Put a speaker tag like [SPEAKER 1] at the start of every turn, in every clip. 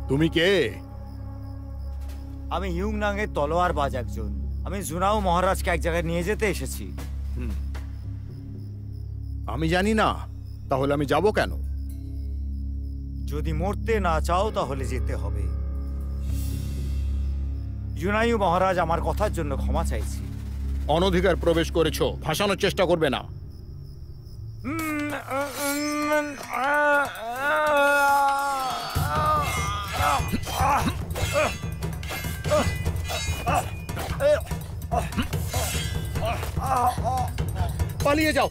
[SPEAKER 1] তুমি কে?
[SPEAKER 2] আমি হিউংনাংয়ের তলোয়ারবাজ একজন। আমি জুনাও মহারাজকে এক জায়গায় নিয়ে যেতে এসেছি।
[SPEAKER 1] আমি জানি না, তাহলে আমি যাব কেন?
[SPEAKER 2] যদি মরতে না চাও তাহলে যেতে হবে। জুনাইউ মহারাজ আমার কথার জন্য ক্ষমা চাইছি।
[SPEAKER 1] অনধিকার প্রবেশ করেছো, ভাসানোর চেষ্টা করবে না। পালিয়ে যাও।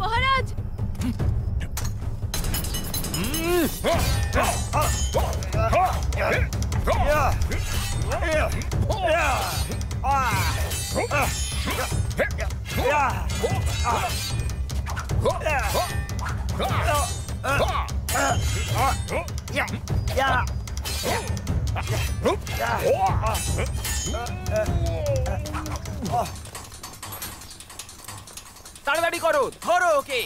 [SPEAKER 3] মহারাজ,
[SPEAKER 4] তাড়াতাড়ি করো, ধরো ওকে।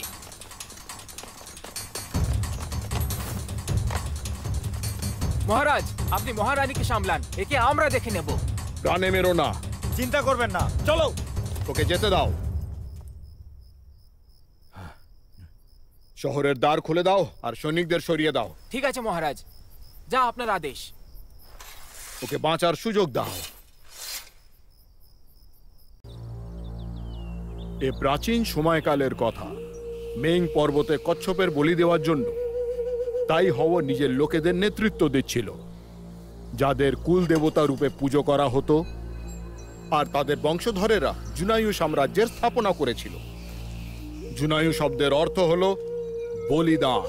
[SPEAKER 4] মহারাজ, আপনি মহারানীকে সামলান, একে আমরা দেখে নেব।
[SPEAKER 1] প্রাণে মেরো না।
[SPEAKER 2] চিন্তা করবেন না, চলো।
[SPEAKER 1] ওকে যেতে দাও। শহরের দ্বার খুলে দাও আর সৈনিকদের সরিয়ে দাও।
[SPEAKER 4] ঠিক আছে মহারাজ, যা আপনার আদেশ।
[SPEAKER 1] ওকে বাঁচার সুযোগ দাও। এ প্রাচীন সময়কালের কথা। মেং পর্বতে কচ্ছপের বলি দেওয়ার জন্য তাই হও নিজের লোকেদের নেতৃত্ব দিচ্ছিল, যাদের কুল দেবতা রূপে পুজো করা হতো, আর তাদের বংশধরেরা জুনাইউ সাম্রাজ্যের স্থাপনা করেছিল। জুনাইউ শব্দের অর্থ হল বলিদান।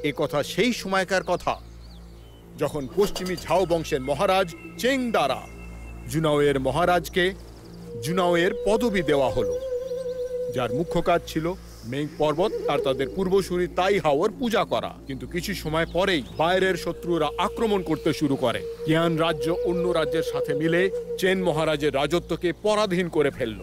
[SPEAKER 1] এ কথা সেই সময়কার কথা যখন পশ্চিমী ঝাও বংশের মহারাজ চেং দ্বারা জুনাওয়ের মহারাজকে জুনাওয়ের পদবি দেওয়া হলো, যার মুখ্য কাজ ছিল মেং পর্বত আর তাদের পূর্বসূরি তাই হাওয়ার পূজা করা। কিন্তু কিছু সময় পরেই বাইরের শত্রুরা আক্রমণ করতে শুরু করে। কিয়ান রাজ্য অন্য রাজ্যের সাথে মিলে চেন মহারাজের রাজত্বকে পরাধীন করে ফেলল।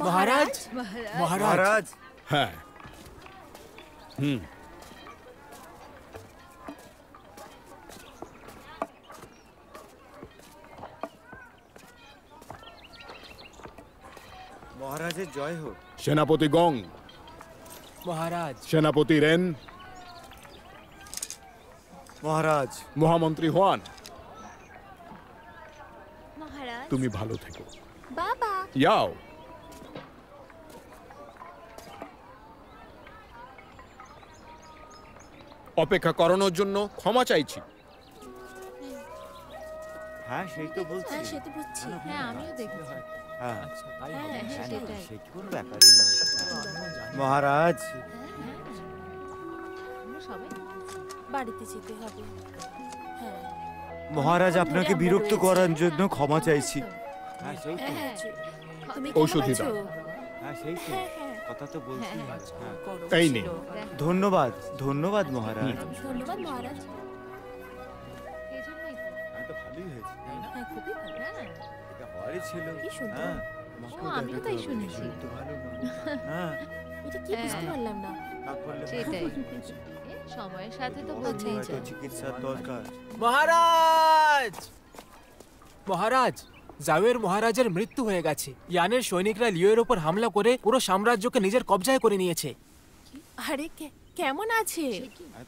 [SPEAKER 4] মহারাজ, মহারাজ,
[SPEAKER 1] হ্যাঁ,
[SPEAKER 2] মহারাজের জয় হোক।
[SPEAKER 1] সেনাপতি গং,
[SPEAKER 4] মহারাজ,
[SPEAKER 1] সেনাপতি রেন,
[SPEAKER 2] মহারাজ,
[SPEAKER 1] মহামন্ত্রী হোয়ান,
[SPEAKER 3] মহারাজ।
[SPEAKER 1] তুমি ভালো থেকো।
[SPEAKER 3] বাবা,
[SPEAKER 1] যাও। অপেক্ষা করানোর জন্য ক্ষমা চাইছি।
[SPEAKER 2] হ্যাঁ সেই তো বলছি।
[SPEAKER 3] হ্যাঁ সে তো বুঝছি। হ্যাঁ আমিও দেখছি।
[SPEAKER 2] হ্যাঁ
[SPEAKER 3] হ্যাঁ সেটাই।
[SPEAKER 2] সে কি কোনো ব্যাপারই না। মহারাজ,
[SPEAKER 3] আমরা সবাই বাড়িতে যেতে হবে। হ্যাঁ
[SPEAKER 2] মহারাজ আপনাকে বিরক্ত করার জন্য ক্ষমা চাইছি। হ্যাঁ সেই তো।
[SPEAKER 3] হ্যাঁ তুমি
[SPEAKER 1] ঔষধি দাও।
[SPEAKER 2] হ্যাঁ সেই তো, কথা তো বলছি।
[SPEAKER 1] এই নে।
[SPEAKER 2] ধন্যবাদ, ধন্যবাদ মহারাজ।
[SPEAKER 3] ধন্যবাদ মহারাজ।
[SPEAKER 2] হ্যাঁ তো ভালোই হয়েছে।
[SPEAKER 3] হ্যাঁ খুবই ভালো।
[SPEAKER 2] এটা হওয়ারই ছিল।
[SPEAKER 3] কি সুন্দর।
[SPEAKER 2] হ্যাঁ,
[SPEAKER 3] আমিও তাই শুনেছি।
[SPEAKER 2] তো ভালো না। হ্যাঁ,
[SPEAKER 3] এটা কি বুঝতে পারলাম না।
[SPEAKER 2] না করলে
[SPEAKER 3] সেটাই। সময়ের সাথে তো
[SPEAKER 2] বলছেই
[SPEAKER 3] বলছেই
[SPEAKER 2] তো চিকিৎসার দরকার।
[SPEAKER 4] মহারাজ, মহারাজ, জাওয়ের মহারাজের মৃত্যু হয়ে গেছে। ইয়ানের সৈনিকরা লিওর উপর হামলা করে পুরো সাম্রাজ্যকে নিজের কবজায় করে নিয়েছে।
[SPEAKER 3] আরে কেমন আছে?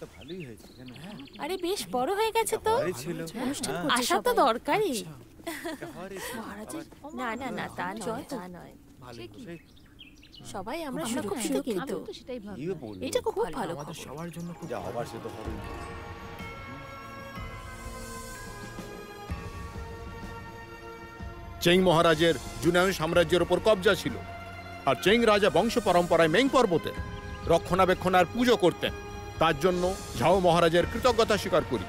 [SPEAKER 2] তো ভালোই হয়েছে কেন?
[SPEAKER 3] আরে বেশ বড় হয়ে গেছে তো।
[SPEAKER 2] ছিল
[SPEAKER 3] অনুষ্ঠান আসা তো দরকারই।
[SPEAKER 2] মহারাজের
[SPEAKER 3] না না না, তা নয়, তা নয়। সবাই আমরা খুব সুখী কিন্তু। এটা খুব ভালো খবর।
[SPEAKER 4] সবার জন্য খুব
[SPEAKER 2] যা হবার সে তো হবেই।
[SPEAKER 1] চেং মহারাজের জুনায়ন সাম্রাজ্যের ওপর কবজা ছিল, আর চেং রাজা বংশ পরম্পরায় মেং পর্বতের রক্ষণাবেক্ষণ আর পুজো করতেন। তার জন্য ঝাও মহারাজের কৃতজ্ঞতা স্বীকার করি।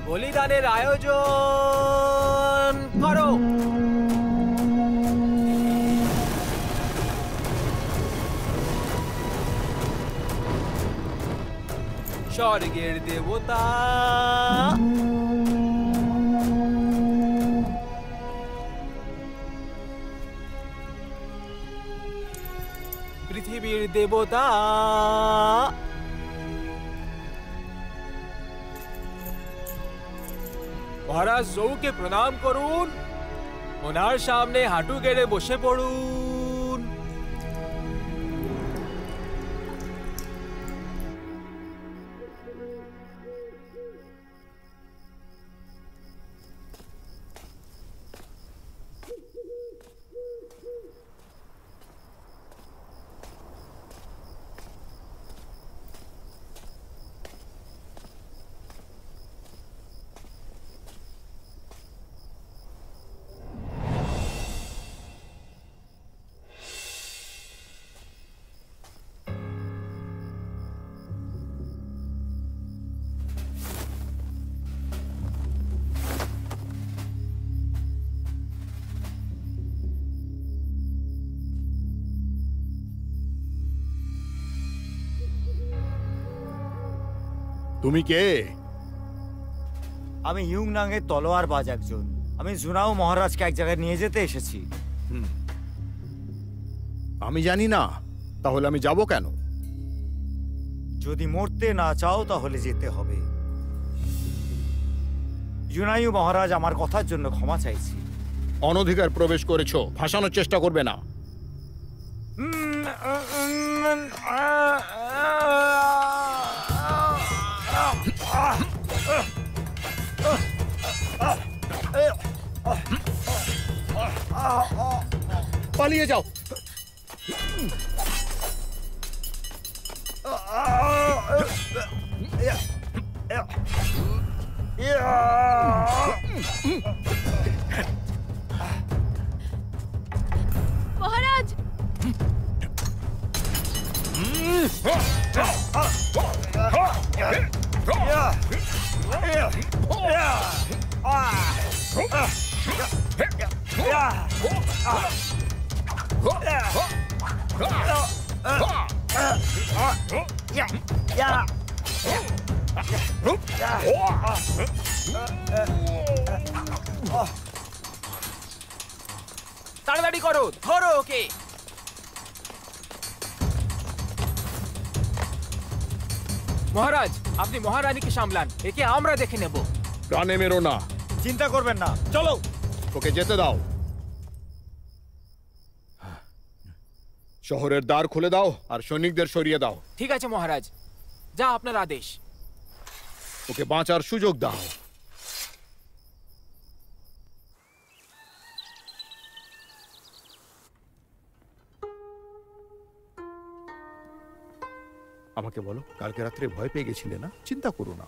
[SPEAKER 4] বলিদানের আয়োজন করো। স্বর্গের দেবতা, পৃথিবীর দেবতা, মহারাজ জৌকে প্রণাম করুন, ওনার সামনে হাঁটু গেড়ে বসে পড়ুন।
[SPEAKER 1] তুমি কে?
[SPEAKER 2] আমি হিউংনাং এর তলোয়ার বাজ একজন। আমি জুনাও মহারাজকে এক জায়গায় নিয়ে যেতে এসেছি।
[SPEAKER 1] আমি জানি না, তাহলে আমি যাব কেন?
[SPEAKER 2] যদি মরতে না চাও তাহলে যেতে হবে। জুনাইউ মহারাজ আমার কথার জন্য ক্ষমা চাইছি।
[SPEAKER 1] অনধিকার প্রবেশ করেছো, ভাসানোর চেষ্টা করবে না। পালিয়ে যাও।
[SPEAKER 3] মহারাজ,
[SPEAKER 4] তাড়াতাড়ি করো, ধরো ওকে। মহারাজ, আপনি মহারানীকে সামলান, একে আমরা দেখে নেব।
[SPEAKER 1] প্রাণে মেরো না।
[SPEAKER 2] চিন্তা করবেন না, চলো।
[SPEAKER 1] ওকে যেতে দাও। শহরের দ্বার খুলে দাও আর সৈনিকদের সরিয়ে দাও।
[SPEAKER 4] ঠিক আছে মহারাজ, যা আপনার আদেশ।
[SPEAKER 1] ওকে বাঁচার সুযোগ দাও। আমাকে বলো, কালকে রাত্রে ভয় পেয়ে গেছিলে না? চিন্তা করো না,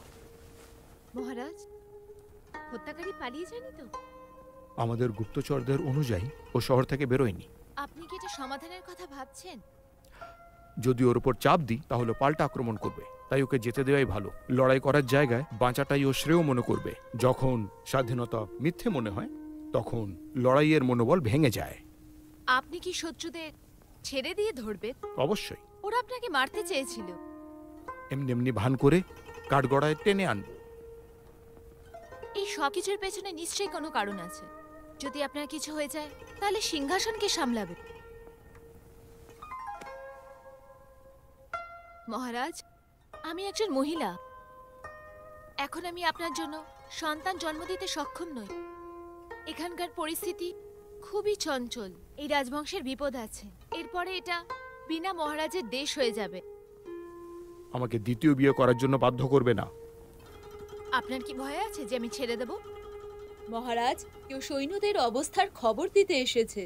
[SPEAKER 3] মহারাজ, হত্যাকারী পালিয়ে যায়নি তো?
[SPEAKER 1] আমাদের গুপ্তচরদের অনুযায়ী ও শহর থেকে বেরোয়নি।
[SPEAKER 3] আপনি কি এটা সমাধানের কথা ভাবছেন?
[SPEAKER 1] যদি ওর উপর চাপ দিই তাহলে পাল্টা আক্রমণ করবে, তাই ওকে যেতে দেওয়াই ভালো। লড়াই করার জায়গায় বাঁচাটাই ও শ্রেয় মনে করবে। যখন স্বাধীনতা মিথ্যে মনে হয় তখন লড়াইয়ের মনোবল ভেঙে যায়।
[SPEAKER 3] আপনি কি শত্রুদের ছেড়ে দিয়ে ধরবেন?
[SPEAKER 1] অবশ্যই।
[SPEAKER 3] ওরা আপনাকে মারতে চেয়েছিল।
[SPEAKER 1] এমনি এমনি ভান করে কাঠগড়ায় টেনে আনবো।
[SPEAKER 3] এই সব কিছুর পেছনে নিশ্চয়ই কোনো কারণ আছে। যদি আপনার কিছু হয়ে যায় তাহলে সিংহাসনকে সামলাবে। মহারাজ, আমি একজন মহিলা। এখন আমি আপনার জন্য সন্তান জন্ম দিতে সক্ষম নই। এখানকার পরিস্থিতি খুবই চঞ্চল। এই রাজবংশের বিপদ আছে। এরপরে এটা বিনা মহারাজের দেশ হয়ে যাবে।
[SPEAKER 1] আমাকে দ্বিতীয় বিয়ে করার জন্য বাধ্য করবে না।
[SPEAKER 3] আপনার কি ভয় আছে যে আমি ছেড়ে দেব?
[SPEAKER 5] মহারাজ, কেউ সৈন্যদের অবস্থার খবর দিতে এসেছে।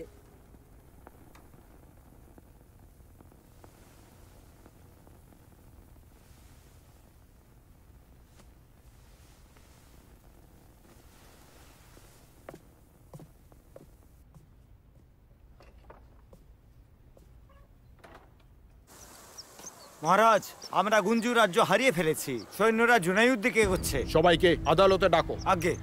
[SPEAKER 2] মহারাজ, আমরা গুঞ্জু রাজ্য হারিয়ে ফেলেছি। সৈন্যরা জুনাইউর দিকে এগোচ্ছে।
[SPEAKER 1] সবাইকে আদালতে ডাকো।
[SPEAKER 2] আগে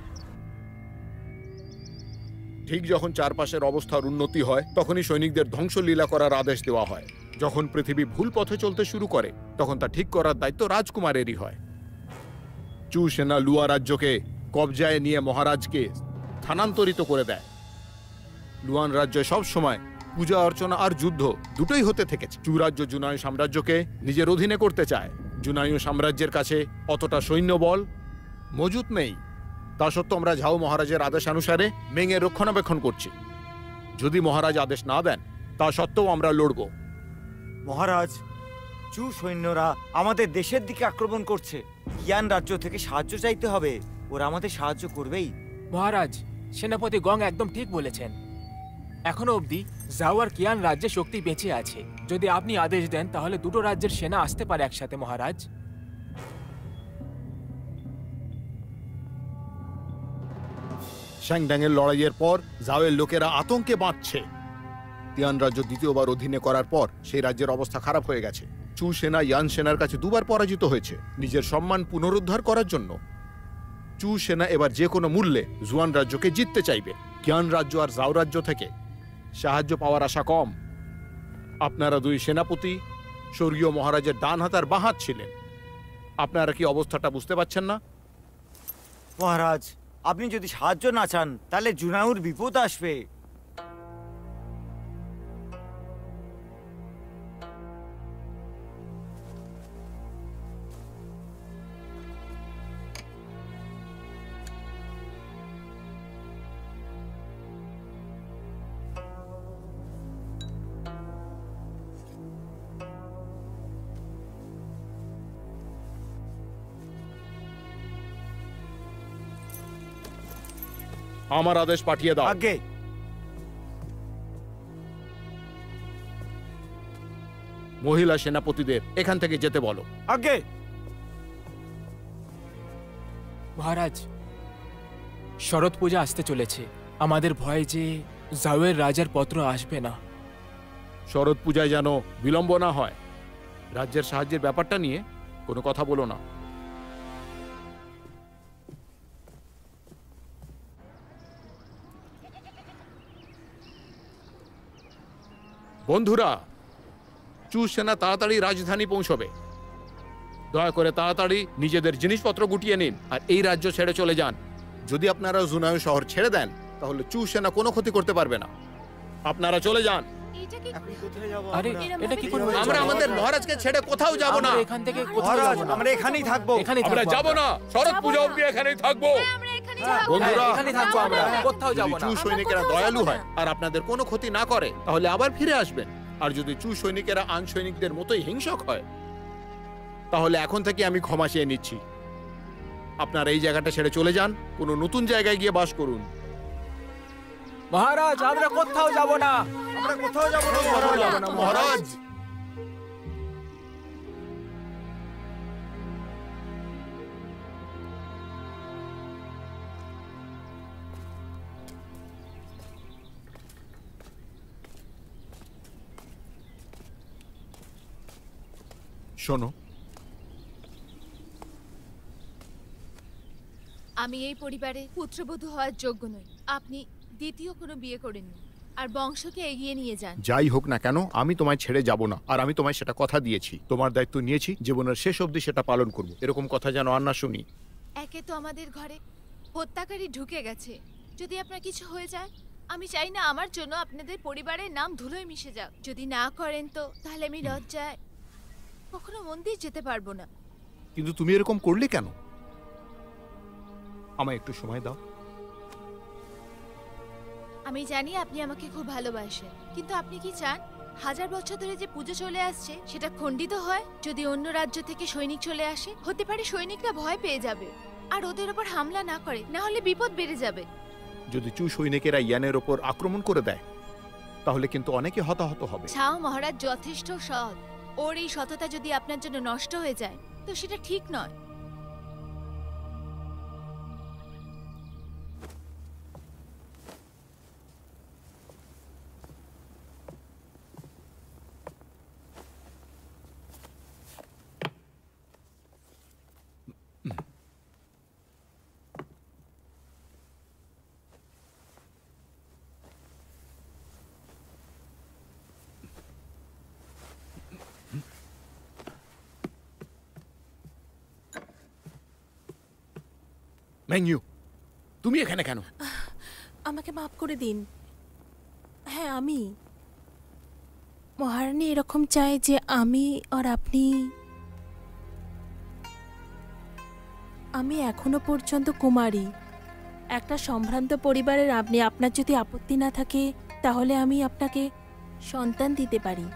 [SPEAKER 1] ঠিক যখন চারপাশের অবস্থার উন্নতি হয় তখনই সৈনিকদের ধ্বংসলীলা করার আদেশ দেওয়া হয়। যখন পৃথিবী ভুল পথে চলতে শুরু করে তখন তা ঠিক করার দায়িত্ব রাজকুমারেরই হয়। চু সেনা লুয়া রাজ্যকে কবজায় নিয়ে মহারাজকে স্থানান্তরিত করে দেয়। লুয়ান রাজ্যে সব সময় পূজা অর্চনা আর যুদ্ধ দুটোই হতে থেকেছে। চু রাজ্য জুনায়ু সাম্রাজ্যকে নিজের অধীনে করতে চায়। জুনায়ু সাম্রাজ্যের কাছে অতটা সৈন্যবল মজুত নেই। তা সত্ত্বেও আমরা ঝাও মহারাজের আদেশানুসারে মেংয়ের রক্ষণাবেক্ষণ করছি। যদি মহারাজ আদেশ না দেন তা সত্ত্বেও আমরা লড়ব।
[SPEAKER 2] মহারাজ, চু সৈন্যরা আমাদের দেশের দিকে আক্রমণ করছে। ইয়ান রাজ্য থেকে সাহায্য চাইতে হবে। ওরা আমাদের সাহায্য করবেই।
[SPEAKER 4] মহারাজ, সেনাপতি গং একদম ঠিক বলেছেন। এখনো অবধি জাও আর কিয়ান রাজ্যে শক্তি বেঁচে আছে। যদি আপনি আদেশ দেন তাহলে দুটো রাজ্যের সেনা আসতে পারে একসাথে মহারাজ।
[SPEAKER 1] শ্যাংডাংয়ের লড়াইয়ের পর জাওয়ের লোকেরা আতঙ্কে বাঁচছে। তিয়ান রাজ্য দ্বিতীয়বার অধীনে করার পর সেই রাজ্যের অবস্থা খারাপ হয়ে গেছে। চু সেনা ইয়ান সেনার কাছে দুবার পরাজিত হয়েছে। নিজের সম্মান পুনরুদ্ধার করার জন্য চু সেনা এবার যে কোনো মূল্যে জুয়ান রাজ্যকে জিততে চাইবে। কিয়ান রাজ্য আর জাও রাজ্য থেকে সাহায্য পাওয়ার আশা কম। আপনারা দুই সেনাপতি স্বর্গীয় মহারাজের ডান হাত আর বাঁ হাত ছিলেন। আপনারা কি অবস্থাটা বুঝতে পারছেন না?
[SPEAKER 2] মহারাজ, আপনি যদি সাহায্য না চান তাহলে জুনাউর বিপদ আসবে।
[SPEAKER 1] আমার আদেশ পাঠিয়ে দাও।
[SPEAKER 2] আগে
[SPEAKER 1] মহিলা সেনাপতিদের এখান থেকে যেতে বলো।
[SPEAKER 2] আগে
[SPEAKER 4] মহারাজ, শরৎ পূজা আসতে চলেছে। আমাদের ভয় যে জাওয়ের রাজার পত্র আসবে না।
[SPEAKER 1] শরৎ পূজায় যেন বিলম্ব না হয়। রাজ্যের সাহায্যের ব্যাপারটা নিয়ে কোনো কথা বলো না। বন্ধুরা, চু সেনা তাড়াতাড়ি রাজধানী পৌঁছবে। দয়া করে তাড়াতাড়ি নিজেদের জিনিসপত্র গুটিয়ে নিন আর এই রাজ্য ছেড়ে চলে যান। যদি আপনারা জুনায়ু শহর ছেড়ে দেন তাহলে চু সেনা কোনো ক্ষতি করতে পারবে না। আপনারা চলে যান।
[SPEAKER 4] আরে এটা কি করে
[SPEAKER 1] আমরা আমাদের মহারাজকে ছেড়ে কোথাও যাব না।
[SPEAKER 4] আমরা এখান থেকে কোথাও
[SPEAKER 2] মহারাজ,
[SPEAKER 4] যাব না।
[SPEAKER 2] আমরা এখানেই থাকবো।
[SPEAKER 4] এখানেই
[SPEAKER 1] আমরা
[SPEAKER 4] থাকবো
[SPEAKER 1] যাব না। শরৎ পূজা অবধি এখানেই থাকবো।
[SPEAKER 3] আমরা এখানে যাব।
[SPEAKER 1] বন্ধুরা,
[SPEAKER 4] এখানেই থাকবো আমরা, কোথাও যাব
[SPEAKER 1] যদি
[SPEAKER 4] না।
[SPEAKER 1] চু সৈনিকেরা দয়ালু হয় আর আপনাদের কোনো ক্ষতি না করে তাহলে আবার ফিরে আসবেন। আর যদি চু সৈনিকেরা আন সৈনিকদের মতোই হিংসক হয় তাহলে এখন থেকে আমি ক্ষমা চেয়ে নিচ্ছি। আপনারা এই জায়গাটা ছেড়ে চলে যান, কোনো নতুন জায়গায় গিয়ে বাস করুন।
[SPEAKER 4] মহারাজ, আমরা কোথাও যাব না।
[SPEAKER 2] আমরা কোথাও যাব না মহারাজ।
[SPEAKER 1] মহারাজ, শোনো,
[SPEAKER 3] আমি এই পরিবারে পুত্রবধূ হওয়ার যোগ্য নই। আপনি দ্বিতীয় কোনো বিয়ে করেননি আর বংশকে এগিয়ে নিয়ে যান।
[SPEAKER 1] যাই হোক না কেন আমি তোমায় ছেড়ে যাব না, আর আমি তোমায় সেটা কথা দিয়েছি। তোমার দায়িত্ব নিয়েছি, জীবনের শেষ অবধি সেটা পালন করব। এরকম কথা যেন আর না শুনি।
[SPEAKER 3] একে তো আমাদের ঘরে হত্যাকারী ঢুকে গেছে, যদি আপনার কিছু হয়ে যায় আমি চাই না আমার জন্য আপনাদের পরিবারের নাম ধুলোয় মিশে যাক। যদি না করেন তো তাহলে আমি লজ্জায় কখনো মন্দির যেতে পারবো না।
[SPEAKER 1] কিন্তু তুমি এরকম করলে কেন? আমায় একটু সময় দাও।
[SPEAKER 3] আমি জানি আপনি আমাকে খুব ভালোবাসেন, কিন্তু আপনি কি চান 1000 বছর ধরে যে পুজো চলে আসছে সেটা খণ্ডিত হয়? যদি অন্য রাজ্য থেকে সৈনিক চলে আসে, হতে পারে সৈনিকরা ভয় পেয়ে যাবে আর ওদের ওপর হামলা না করে, না হলে বিপদ বেড়ে যাবে।
[SPEAKER 1] যদি চু সৈনিকেরা ইয়ানের ওপর আক্রমণ করে দেয় তাহলে কিন্তু অনেকে হতাহত হবে।
[SPEAKER 3] ছাও মহারাজ যথেষ্ট সৎ, ওর এই সততা যদি আপনার জন্য নষ্ট হয়ে যায় তো সেটা ঠিক নয়।
[SPEAKER 1] ম্যাংইউ, তুমি এখানে কেন?
[SPEAKER 6] আমাকে মাফ করে দিন। হ্যাঁ, আমি মহারানী এরকম চায় যে আমি এখনো পর্যন্ত কুমারী, একটা সম্ভ্রান্ত পরিবারের। আপনার যদি আপত্তি না থাকে তাহলে আমি আপনাকে সন্তান দিতে পারি।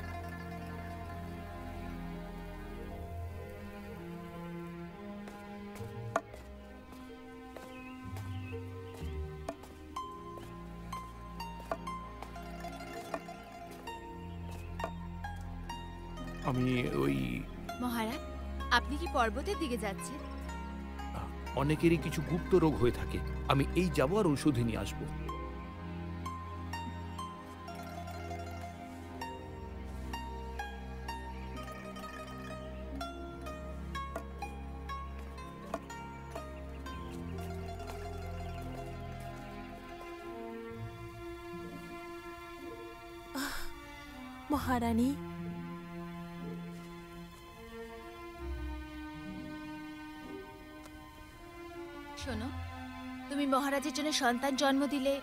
[SPEAKER 1] আমি ওই
[SPEAKER 3] মহারাজ, আপনি কি পর্বতের দিকে যাচ্ছেন?
[SPEAKER 1] অনেকেরই কিছু গুপ্ত রোগ হয়ে থাকে, আমি এই যাব আর ঔষধি নিয়ে আসবো।
[SPEAKER 6] মহারানী,
[SPEAKER 3] শোনো, তুমি মহারাজের জন্য সন্তান জন্ম দিলে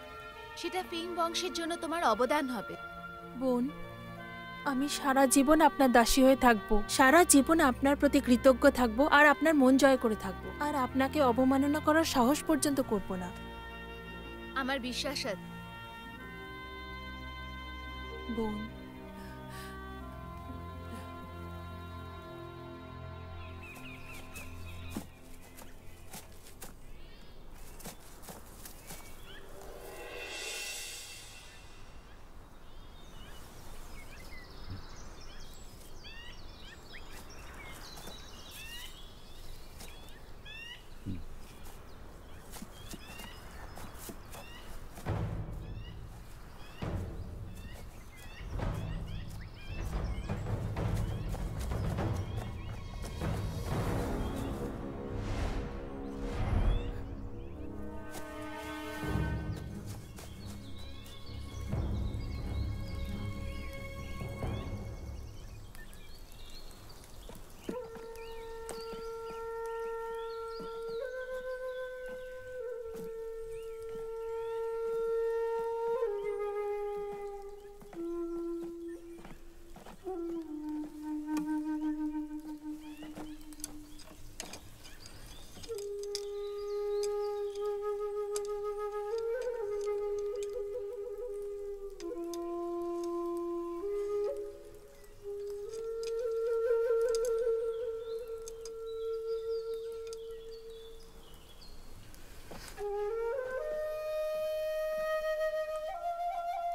[SPEAKER 3] সেটা ফিং বংশের জন্য তোমার অবদান হবে।
[SPEAKER 6] বোন, আমি সারা জীবন আপনার দাসী হয়ে থাকবো, সারা জীবন আপনার প্রতি কৃতজ্ঞ থাকবো আর আপনার মন জয় করে থাকবো, আর আপনাকে অবমাননা করার সাহস পর্যন্ত করব না।
[SPEAKER 3] আমার বিশ্বাস আছে।
[SPEAKER 6] বোন,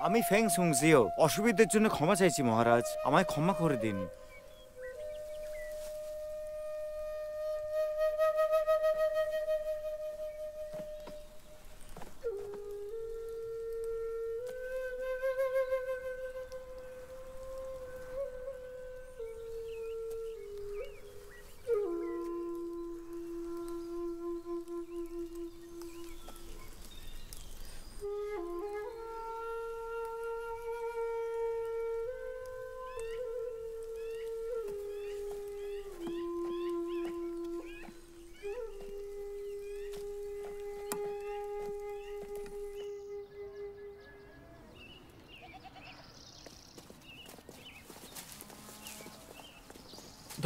[SPEAKER 2] আমি ফেং সুংজিও, অসুবিধার জন্য ক্ষমা চাইছি মহারাজ, আমায় ক্ষমা করে দিন।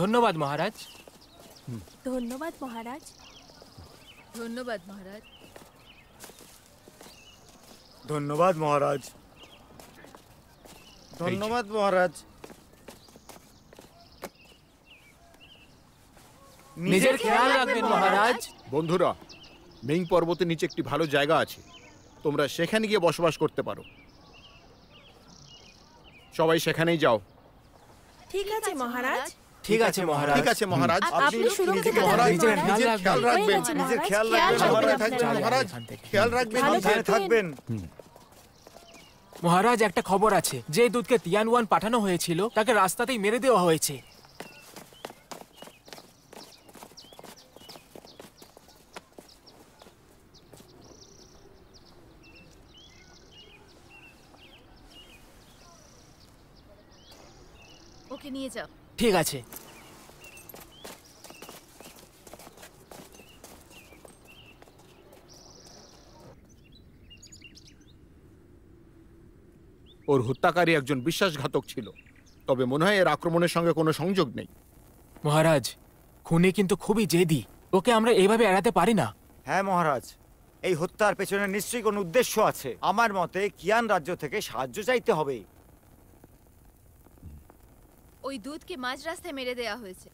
[SPEAKER 4] ধন্যবাদ মহারাজ।
[SPEAKER 6] ধন্যবাদ মহারাজ।
[SPEAKER 3] ধন্যবাদ মহারাজ।
[SPEAKER 2] ধন্যবাদ মহারাজ। ধন্যবাদ মহারাজ।
[SPEAKER 4] নিজের খেয়াল রাখবেন মহারাজ।
[SPEAKER 1] বন্ধুরা, মেইং পর্বতের নিচে একটি ভালো জায়গা আছে, তোমরা সেখানে গিয়ে বসবাস করতে পারো। সবাই সেখানেই যাও।
[SPEAKER 6] ঠিক আছে মহারাজ।
[SPEAKER 4] ঠিক আছে মহারাজ।
[SPEAKER 1] ঠিক আছে মহারাজ।
[SPEAKER 6] আপনি সুরক্ষিত
[SPEAKER 1] মহারাজ,
[SPEAKER 6] থাকবেন
[SPEAKER 1] নিজের খেয়াল রাখবেন।
[SPEAKER 2] নিজের খেয়াল
[SPEAKER 6] খেয়াল
[SPEAKER 2] রাখবেন
[SPEAKER 6] রাখবেন
[SPEAKER 2] মহারাজ।
[SPEAKER 6] আপনারা।
[SPEAKER 1] খেয়াল রাখবেন।
[SPEAKER 6] ভালো
[SPEAKER 2] সাবধানে থাকবেন।
[SPEAKER 4] মহারাজ, একটা খবর আছে, যে দুধকে তিয়ানওয়ান পাঠানো হয়েছিল তাকে রাস্তাতেই মেরে দেওয়া হয়েছে।
[SPEAKER 3] ওকে নিয়ে যাও।
[SPEAKER 4] ঠিক আছে।
[SPEAKER 1] ওর হত্যাকারী একজন বিশ্বাসঘাতক ছিল, তবে মনে হয় এর আক্রমণের সঙ্গে কোনো সংযোগ নেই।
[SPEAKER 4] মহারাজ, খুনি কিন্তু খুবই জেদি, ওকে আমরা এইভাবে এড়াতে পারি না।
[SPEAKER 2] হ্যাঁ মহারাজ, এই হত্যার পেছনে নিশ্চয়ই কোনো উদ্দেশ্য আছে। আমার মতে কিয়ান রাজ্য থেকে সাহায্য চাইতে হবে।
[SPEAKER 3] ওই দুধকে মাঝ রাস্তায় মেরে দেওয়া হয়েছে।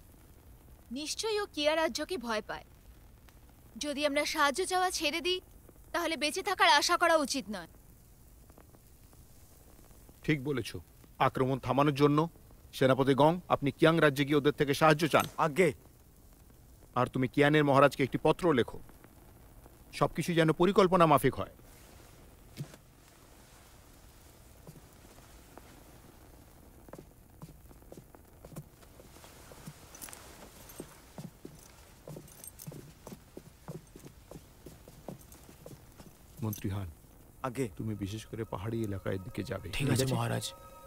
[SPEAKER 3] নিশ্চয়ই ও কিয়া রাজ্যকে ভয় পায়। যদি আমরা সাহায্য চাওয়া ছেড়ে দিই তাহলে বেঁচে থাকার আশা করা উচিত নয়।
[SPEAKER 1] ঠিক বলেছ। আক্রমণ থামানোর জন্য সেনাপতি গং, আপনি কিয়াং রাজ্যে গিয়ে ওদের থেকে সাহায্য চান।
[SPEAKER 2] আগে
[SPEAKER 1] আর তুমি কিয়ানের মহারাজকে একটি পত্র লেখো, সবকিছু যেন পরিকল্পনা মাফিক হয়। মন্ত্রী হান,
[SPEAKER 2] আগে
[SPEAKER 1] তুমি বিশেষ করে পাহাড়ি এলাকার দিকে যাবে।
[SPEAKER 4] ঠিক আছে মহারাজ,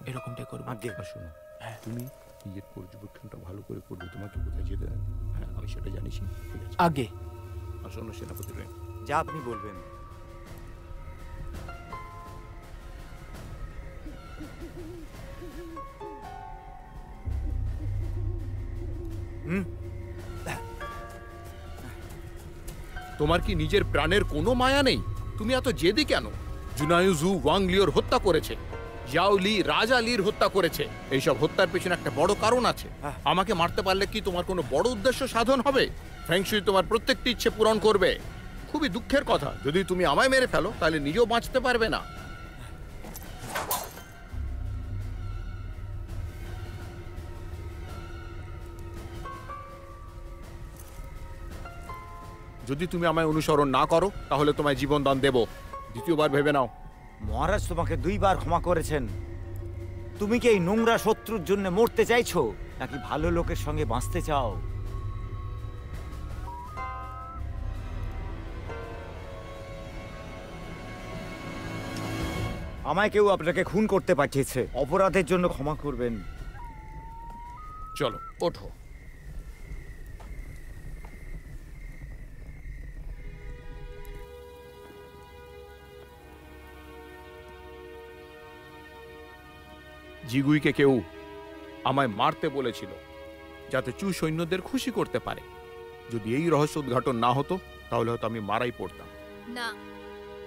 [SPEAKER 4] এরকমটাই করবো।
[SPEAKER 2] আগে
[SPEAKER 1] আর শোনো,
[SPEAKER 4] হ্যাঁ।
[SPEAKER 1] তুমি নিজের পর্যবেক্ষণটা ভালো করে করবে। তোমাকে কোথায় যেতে হবে, হ্যাঁ আমি সেটা জানিস। ঠিক আছে।
[SPEAKER 4] আগে।
[SPEAKER 1] আর শোনো সেনাপতি রেন,
[SPEAKER 2] যা আপনি বলবেন।
[SPEAKER 1] তোমার কি নিজের প্রাণের কোনো মায়া নেই? তুমি এত জেদি কেন? জুনায়ুজু ওয়াং লিওর হত্যা করেছে, ইয়াও লি রাজা লির হত্যা করেছে। এইসব হত্যার পেছনে একটা বড় কারণ আছে। আমাকে মারতে পারলে কি তোমার কোনো বড় উদ্দেশ্য সাধন হবে? ফ্যাংশুই তোমার প্রত্যেকটি ইচ্ছে পূরণ করবে। খুবই দুঃখের কথা, যদি তুমি আমায় মেরে ফেলো তাহলে নিজেও বাঁচতে পারবে না। যদি তুমি আমায় অনুসরণ না করো তাহলে তোমায় জীবনদান দেব। দ্বিতীয়বার ভেবে নাও।
[SPEAKER 2] মহারাজ তোমাকে 2 বার ক্ষমা করেছেন। তুমি কি এই নোংরা শত্রুর জন্য মরতে চাইছো, নাকি ভালো লোকের সঙ্গে বাঁচতে চাও? আমায় কেউ আপনাকে খুন করতে পাঠিয়েছে, অপরাধের জন্য ক্ষমা করবেন।
[SPEAKER 1] চলো ওঠো। জিগুইকে কেউ আমায় মারতে বলেছিল যাতে চু সৈন্যদের খুশি করতে পারে। যদি এই রহস্য উদ্ঘাটন না হতো তাহলে হয়তো আমি মারাই পড়তাম।
[SPEAKER 3] না,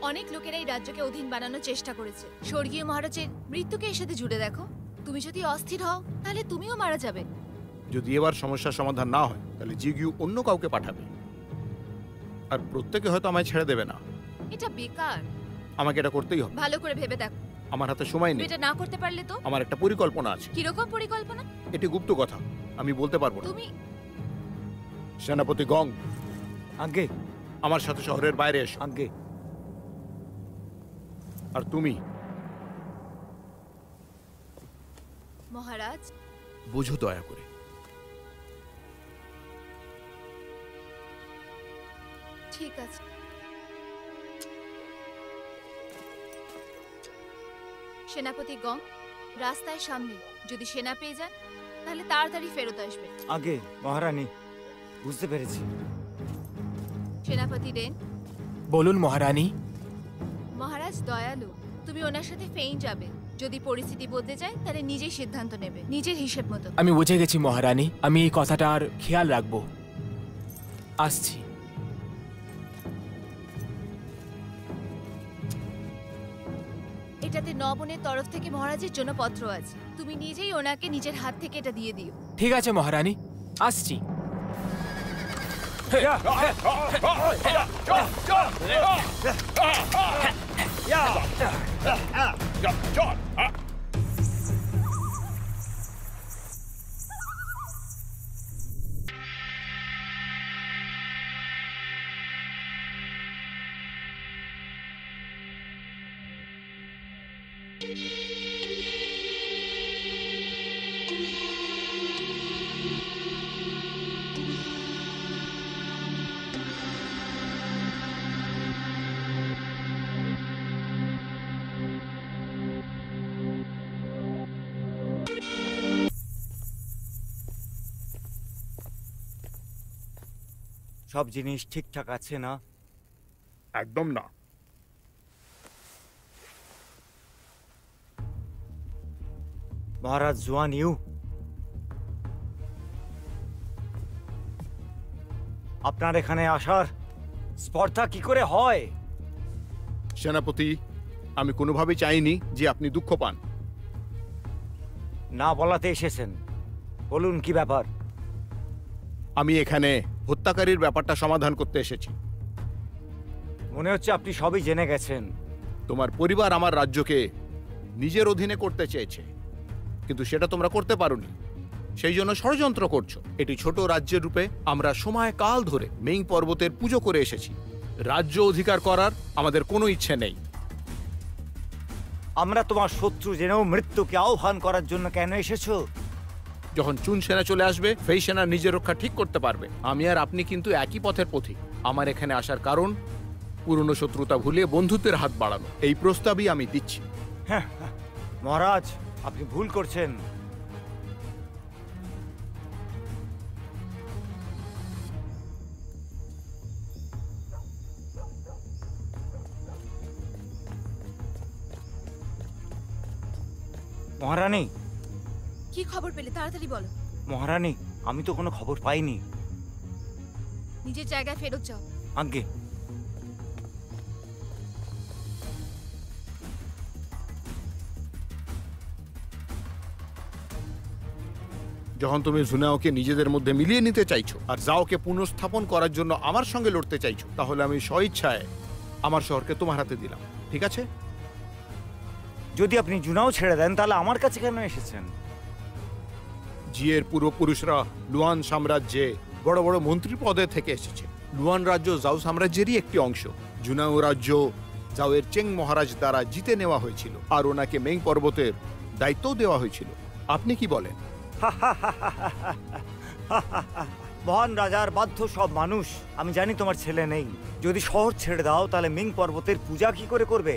[SPEAKER 3] অনেক লোকেরা এই রাজ্যকে অধীন বানানোর চেষ্টা করেছে। স্বর্গীয় মহারাজের মৃত্যুকে এর সাথে জুড়ে দেখো। তুমি যদি অস্থির হও তাহলে তুমিও মারা যাবে।
[SPEAKER 1] যদি এবার সমস্যার সমাধান না হয় তাহলে জিগিউ অন্য কাউকে পাঠাবে, আর প্রত্যেকে হয়তো আমায় ছেড়ে দেবে না।
[SPEAKER 3] এটা বেকার।
[SPEAKER 1] আমাকে এটা করতেই হবে।
[SPEAKER 3] ভালো করে ভেবে দেখো।
[SPEAKER 1] আমার হাতে সময়
[SPEAKER 3] তুমি
[SPEAKER 1] নেই।
[SPEAKER 3] এটা না করতে পারলে তো?
[SPEAKER 1] আমার একটা পরিকল্পনা আছে।
[SPEAKER 3] কিরকম পরিকল্পনা?
[SPEAKER 1] এটি গুপ্ত কথা, আমি বলতে পারবো না।
[SPEAKER 3] তুমি
[SPEAKER 1] সেনাপতি গং,
[SPEAKER 2] আগে
[SPEAKER 1] আমার সাথে শহরের বাইরে এসো।
[SPEAKER 2] আগে
[SPEAKER 1] আর তুমি
[SPEAKER 3] মহারাজ,
[SPEAKER 1] বুঝো দয়া করে।
[SPEAKER 3] ঠিক আছে। সেনাপতি গং, রাস্তায় সামনে যদি সেনা পেয়ে যান তাহলে তাড়াতাড়ি ফেরত আসবে।
[SPEAKER 2] আগে মহারানী, বুঝতে পেরেছি।
[SPEAKER 3] সেনাপতি রেন।
[SPEAKER 4] বলুন মহারানী।
[SPEAKER 3] মহারাজ দয়ালু, তুমি ওনার সাথে ফেইন যাবে। যদি পরিস্থিতি বদলে যায় তাহলে নিজেই সিদ্ধান্ত নেবে, নিজের হিসেব মতো।
[SPEAKER 4] আমি বুঝে গেছি মহারানী, আমি এই কথাটার খেয়াল রাখবো। আসছি।
[SPEAKER 3] এটাতে নবনের তরফ থেকে মহারাজের জন্য পত্র আছে, তুমি নিজেই ওনাকে নিজের হাত থেকে এটা দিয়ে দিও।
[SPEAKER 4] ঠিক আছে মহারানী, আসছি।
[SPEAKER 2] সব জিনিস ঠিকঠাক আছে না?
[SPEAKER 1] একদম না।
[SPEAKER 2] মহারাজ জুয়ান ইউ, আপনার এখানে আসার স্পর্ধা কি করে হয়?
[SPEAKER 1] সেনাপতি, আমি কোনোভাবেই চাইনি যে আপনি দুঃখ পান।
[SPEAKER 2] না বলাতে এসেছেন, বলুন কি ব্যাপার?
[SPEAKER 1] আমি এখানে হত্যাকারীর ব্যাপারটা সমাধান করতে এসেছি।
[SPEAKER 2] মনে হচ্ছে আপনি সবই জেনে গেছেন।
[SPEAKER 1] তোমার পরিবার আমার রাজ্যকে নিজের অধীনে করতে চেয়েছে, কিন্তু সেটা তোমরা করতে পারোনি, সেই জন্য ষড়যন্ত্র করছো। এটি ছোট রাজ্যের রূপে আমরা সময় কাল ধরে মেইং পর্বতের পুজো করে এসেছি। রাজ্য অধিকার করার আমাদের কোনো ইচ্ছে নেই।
[SPEAKER 2] আমরা তোমার শত্রু জেনেও মৃত্যুকে আহ্বান করার জন্য কেন এসেছো?
[SPEAKER 1] যখন চুন সেনা চলে আসবে, ফেই সেনা নিজের রক্ষা ঠিক করতে পারবে। আমি আর আপনি কিন্তু একই পথের পথিক। আমার এখানে আসার কারণ পুরনো শত্রুতা ভুলিয়ে বন্ধুত্বের হাত বাড়ানো। এই প্রস্তাবই আমি দিচ্ছি।
[SPEAKER 2] মহারাজ, আপনি ভুল করছেন। মহারানী,
[SPEAKER 3] কি খবর পেলে তাড়াতাড়ি বলো।
[SPEAKER 2] মহারানী, আমি তো কোনো খবর পাইনি।
[SPEAKER 3] নিজের জায়গায় ফেরত যাও।
[SPEAKER 2] আজ্ঞে।
[SPEAKER 1] যখন তুমি ঝুনাওকে নিজেদের মধ্যে মিলিয়ে নিতে চাইছো আর জাওকে পুনঃস্থাপন করার জন্য আমার সঙ্গে লড়তে চাইছো, তাহলে আমি স্বইচ্ছায় আমার শহরকে তোমার হাতে দিলাম। ঠিক আছে?
[SPEAKER 2] যদি আপনি জুনাও ছেড়ে দেন তাহলে আমার কাছে কেন এসেছেন?
[SPEAKER 1] জিয়ের পূর্বপুরুষরা লুয়ান সাম্রাজ্যে বড় বড় মন্ত্রী পদে থেকে এসেছে। লুয়ান রাজ্য জাও সাম্রাজ্যেরই একটি অংশ। জুনাও রাজ্য জাওয়ের চেং মহারাজ দ্বারা জিতে নেওয়া হয়েছিল, আর ওনাকে মেং পর্বতের দায়িত্ব দেওয়া হয়েছিল। আপনি কি বলেন?
[SPEAKER 2] মহান রাজার বাধ্য সব মানুষ। আমি জানি তোমার ছেলে নেই। যদি শহর ছেড়ে দাও তাহলে মিং পর্বতের পূজা কি করে করবে?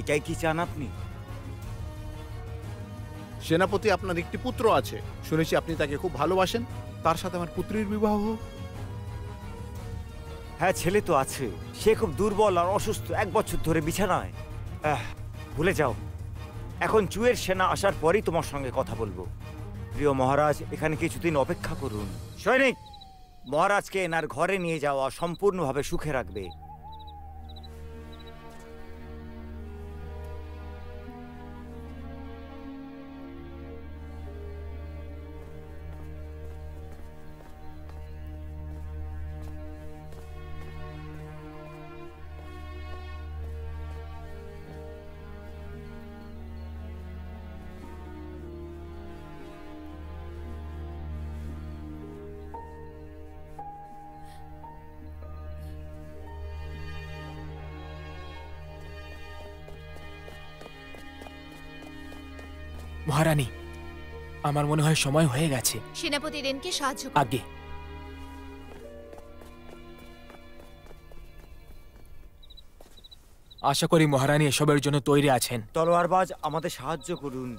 [SPEAKER 2] এটাই কি চান আপনি?
[SPEAKER 1] সেনাপতি, আপনার একটি পুত্র আছে, শুনেছি আপনি তাকে খুব ভালোবাসেন। তার সাথে আমার পুত্রীর বিবাহ হোক।
[SPEAKER 2] হ্যাঁ, ছেলে তো আছে। সে খুব দুর্বল আর অসুস্থ, 1 বছর ধরে বিছানায়। ভুলে যাও। এখন চুয়ের সেনা আসার পরেই তোমার সঙ্গে কথা বলবো। প্রিয় মহারাজ, এখানে কিছুদিন অপেক্ষা করুন। সৈনিক, মহারাজকে এনার ঘরে নিয়ে যাওয়া সম্পূর্ণভাবে সুখে রাখবে।
[SPEAKER 4] মহারানী, আমার মনে হয় সময় হয়ে গেছে।
[SPEAKER 3] সেনাপতি রেনকে সাহায্য করো।
[SPEAKER 4] আগে আশা করি মহারানী এসবের জন্য তৈরি আছেন।
[SPEAKER 2] তলোয়ারবাজ, আমাদের সাহায্য করুন।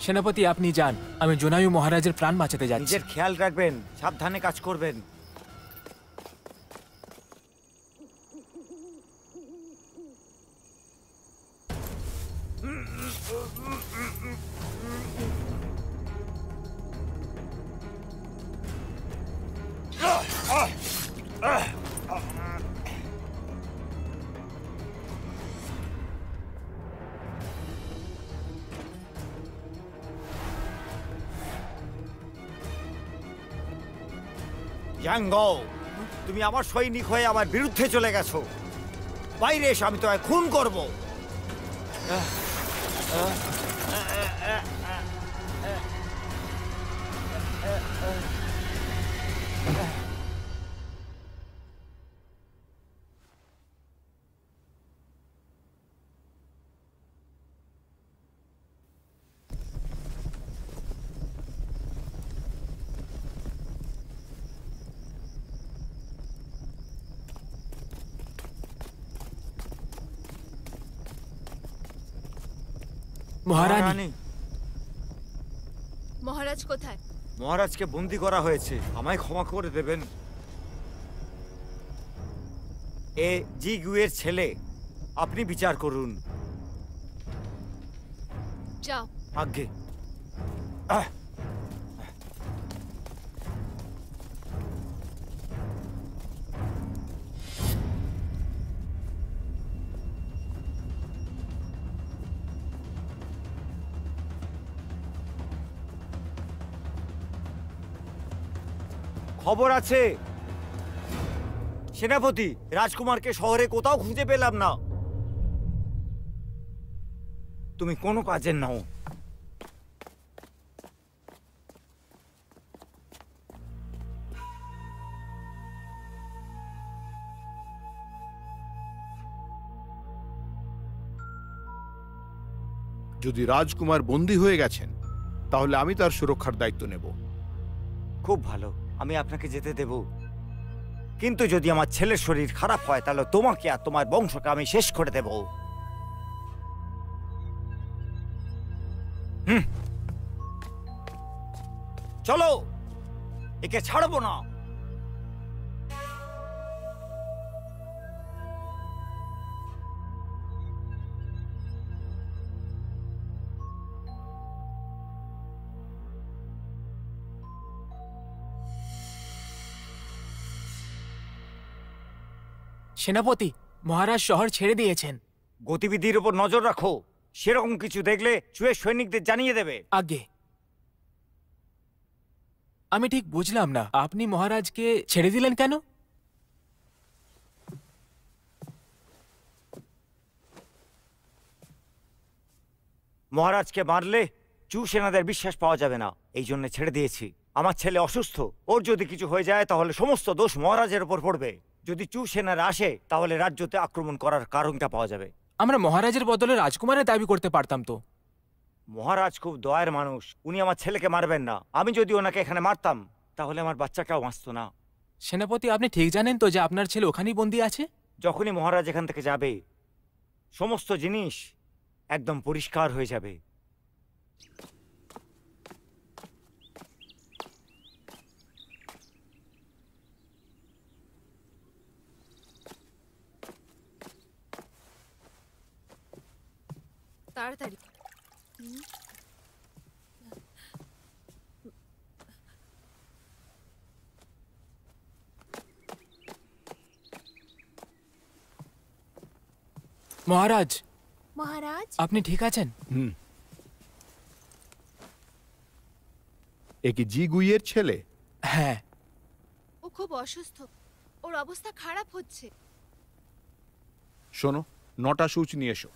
[SPEAKER 4] সেনাপতি আপনি যান, আমি জোনায়ু মহারাজের প্রাণ বাঁচাতে যাচ্ছি।
[SPEAKER 2] নিজের খেয়াল রাখবেন, সাবধানে কাজ করবেন। ইয়াঙ্গো, তুমি আমার সৈনিক হয়ে আমার বিরুদ্ধে চলে গেছো। বাইরে এসে আমি তোমায় খুন করব।
[SPEAKER 4] মহারানী,
[SPEAKER 3] মহারাজ কোথায়?
[SPEAKER 2] মহারাজকে বন্দি করা হয়েছে, আমায় ক্ষমা করে দেবেন। এ জি গুয়ের ছেলে, আপনি বিচার করুন।
[SPEAKER 3] যাও।
[SPEAKER 2] আজ্ঞে। খবর আছে সেনাপতি, রাজকুমারকে শহরে কোথাও খুঁজে পেলাম না। তুমি কোনো কাজের নাও।
[SPEAKER 1] যদি রাজকুমার বন্দী হয়ে গেছেন তাহলে আমি তার সুরক্ষার দায়িত্ব নেব।
[SPEAKER 2] খুব ভালো, আমি আপনাকে যেতে দেব। কিন্তু যদি আমার ছেলের শরীর খারাপ হয় তাহলে তোমাকে আর তোমার বংশকে আমি শেষ করে দেব। চলো, একে ছাড়বো না।
[SPEAKER 4] সেনাপতি, মহারাজ শহর ছেড়ে দিয়েছেন।
[SPEAKER 2] গতিবিধির উপর নজর রাখো, সেরকম কিছু দেখলে চুয়ের সৈনিকদের জানিয়ে দেবে।
[SPEAKER 4] আগে আমি ঠিক বুঝলাম না, আপনি মহারাজকে ছেড়ে দিলেন কেন?
[SPEAKER 2] মহারাজকে মারলে চু সেনাদের বিশ্বাস পাওয়া যাবে না, এই জন্য ছেড়ে দিয়েছি। আমার ছেলে অসুস্থ, ওর যদি কিছু হয়ে যায় তাহলে সমস্ত দোষ মহারাজের উপর পড়বে। যদি চু সেনারা আসে তাহলে রাজ্যতে আক্রমণ করার কারণটা পাওয়া যাবে।
[SPEAKER 4] আমরা মহারাজের বদলে রাজকুমারের দাবি করতে পারতাম তো।
[SPEAKER 2] মহারাজ খুব দয়ার মানুষ, উনি আমার ছেলেকে মারবেন না। আমি যদি ওনাকে এখানে মারতাম তাহলে আমার বাচ্চাটাও বাঁচত না।
[SPEAKER 4] সেনাপতি, আপনি ঠিক জানেন তো যে আপনার ছেলে ওখানেই বন্দী আছে?
[SPEAKER 2] যখনই মহারাজ এখান থেকে যাবে সমস্ত জিনিস একদম পরিষ্কার হয়ে যাবে।
[SPEAKER 3] তাড়াতাড়ি।
[SPEAKER 4] মহারাজ,
[SPEAKER 6] মহারাজ,
[SPEAKER 4] আপনি ঠিক আছেন?
[SPEAKER 1] এ কি জি গুইয়ের ছেলে?
[SPEAKER 4] হ্যাঁ।
[SPEAKER 3] ও খুব অসুস্থ, ওর অবস্থা খারাপ হচ্ছে।
[SPEAKER 1] শোনো, 9টা সূচ নিয়ে এসো।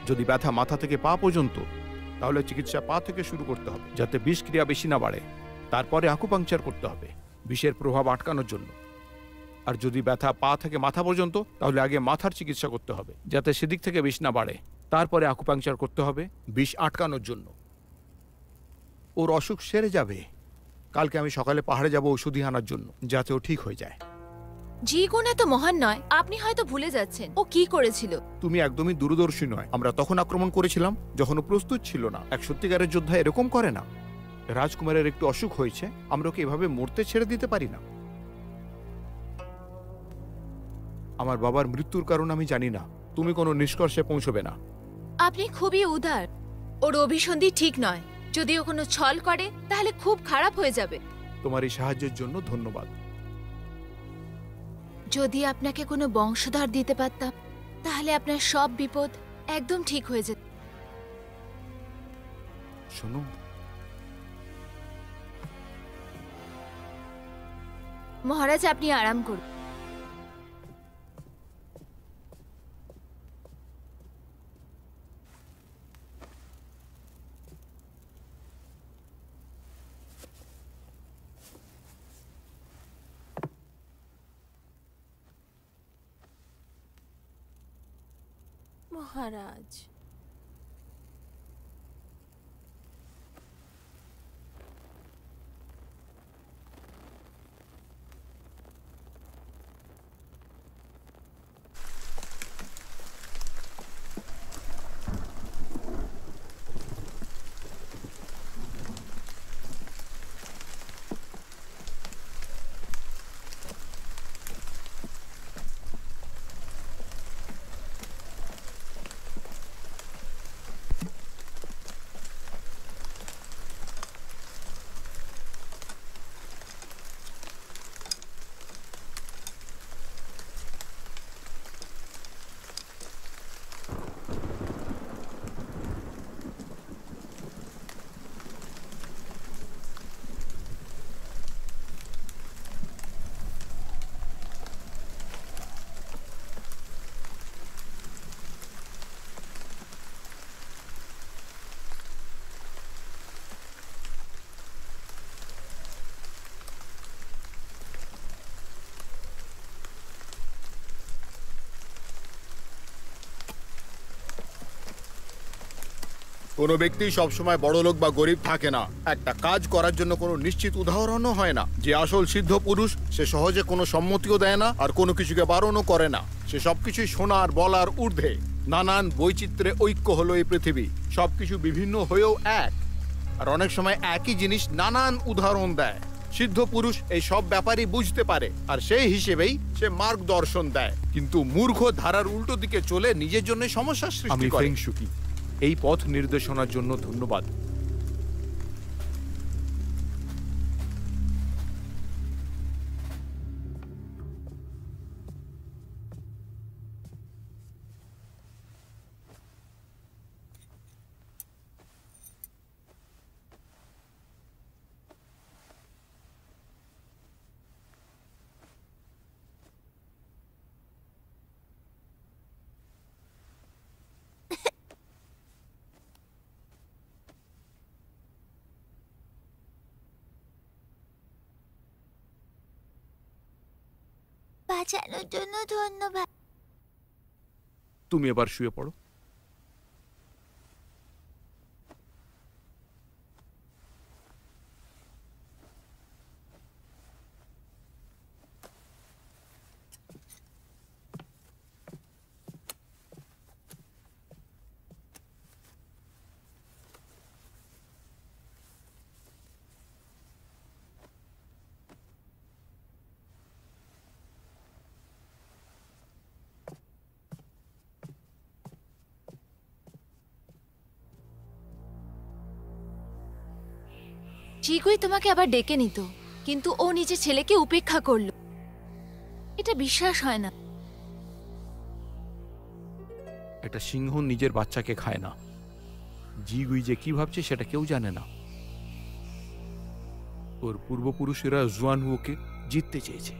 [SPEAKER 1] যদি ব্যথা মাথা থেকে পা পর্যন্ত, তাহলে চিকিৎসা পা থেকে শুরু করতে হবে, যাতে বিষক্রিয়া বেশি না বাড়ে। তারপরে আকুপাংচার করতে হবে বিষের প্রভাব আটকানোর জন্য। আর যদি ব্যথা পা থেকে মাথা পর্যন্ত, তাহলে আগে মাথার চিকিৎসা করতে হবে, যাতে সেদিক থেকে বিষ না বাড়ে। তারপরে আকুপাংচার করতে হবে বিষ আটকানোর জন্য। ওর অসুখ সেরে যাবে। কালকে আমি সকালে পাহাড়ে যাব ওষুধি আনার জন্য, যাতে ও ঠিক হয়ে যায়।
[SPEAKER 3] জি গুণ এত মহান নয়, আপনি হয়তো ভুলে যাচ্ছেন ও কি করেছিল।
[SPEAKER 1] তুমি একদমই দূরদর্শী নয়। আমরা তখন আক্রমণ করেছিলাম যখন ও প্রস্তুত ছিল না। এক সত্যিকারের যোদ্ধা এরকম করে না। রাজকুমারের একটু অসুখ হয়েছে, আমরা ওকে এভাবে মরতে ছেড়ে দিতে পারি না। আমার বাবার মৃত্যুর কারণ আমি জানি না, তুমি কোনো নিষ্কর্ষে পৌঁছবে না।
[SPEAKER 3] আপনি খুবই উদার। ওর অভিসন্ধি ঠিক নয়। যদি ও কোনো ছল করে তাহলে খুব খারাপ হয়ে যাবে।
[SPEAKER 1] তোমার এই সাহায্যের জন্য ধন্যবাদ।
[SPEAKER 3] যদি আপনাকে কোনো বংশধর দিতে পারতাম, তাহলে আপনার সব বিপদ একদম ঠিক হয়ে যেত।
[SPEAKER 1] শোনো,
[SPEAKER 3] মহারাজ, আপনি আরাম করুন।
[SPEAKER 6] মহারাজ,
[SPEAKER 1] কোনো ব্যক্তি সবসময় বড় লোক বা গরিব থাকে না। একটা কাজ করার জন্য কোনো নিশ্চিত উদাহরণও হয় না। যে আসল সিদ্ধ পুরুষ, সে সহজে কোনো সম্মতিও দেয় না আর কোনো কিছুকে বারণও করে না। সে সবকিছুই শোনার বলার ঊর্ধ্বে। নানান বৈচিত্র্যে ঐক্য হলো এই পৃথিবী। সবকিছু বিভিন্ন হয়েও এক, আর অনেক সময় একই জিনিস নানান উদাহরণ দেয়। সিদ্ধ পুরুষ এই সব ব্যাপারই বুঝতে পারে, আর সেই হিসেবেই সে মার্গদর্শন দেয়। কিন্তু মূর্খ ধারার উল্টো দিকে চলে নিজের জন্য সমস্যা সৃষ্টি করে। এই পথ নির্দেশনার জন্য ধন্যবাদ।
[SPEAKER 3] বাঁচানোর জন্য ধন্যবাদ।
[SPEAKER 1] তুমি এবার শুয়ে পড়ো।
[SPEAKER 3] চিকুই তোমাকে আবার ডেকে নিত, কিন্তু ও নিজের ছেলেকে উপেক্ষা করল। এটা বিশ্বাস হয় না।
[SPEAKER 1] একটা সিংহ নিজের বাচ্চাকে খায় না। জিগুই যে কি ভাবছে সেটা কেউ জানে না। ওর পূর্বপুরুষেরা জুয়ানহুকে জিততে চেয়েছে,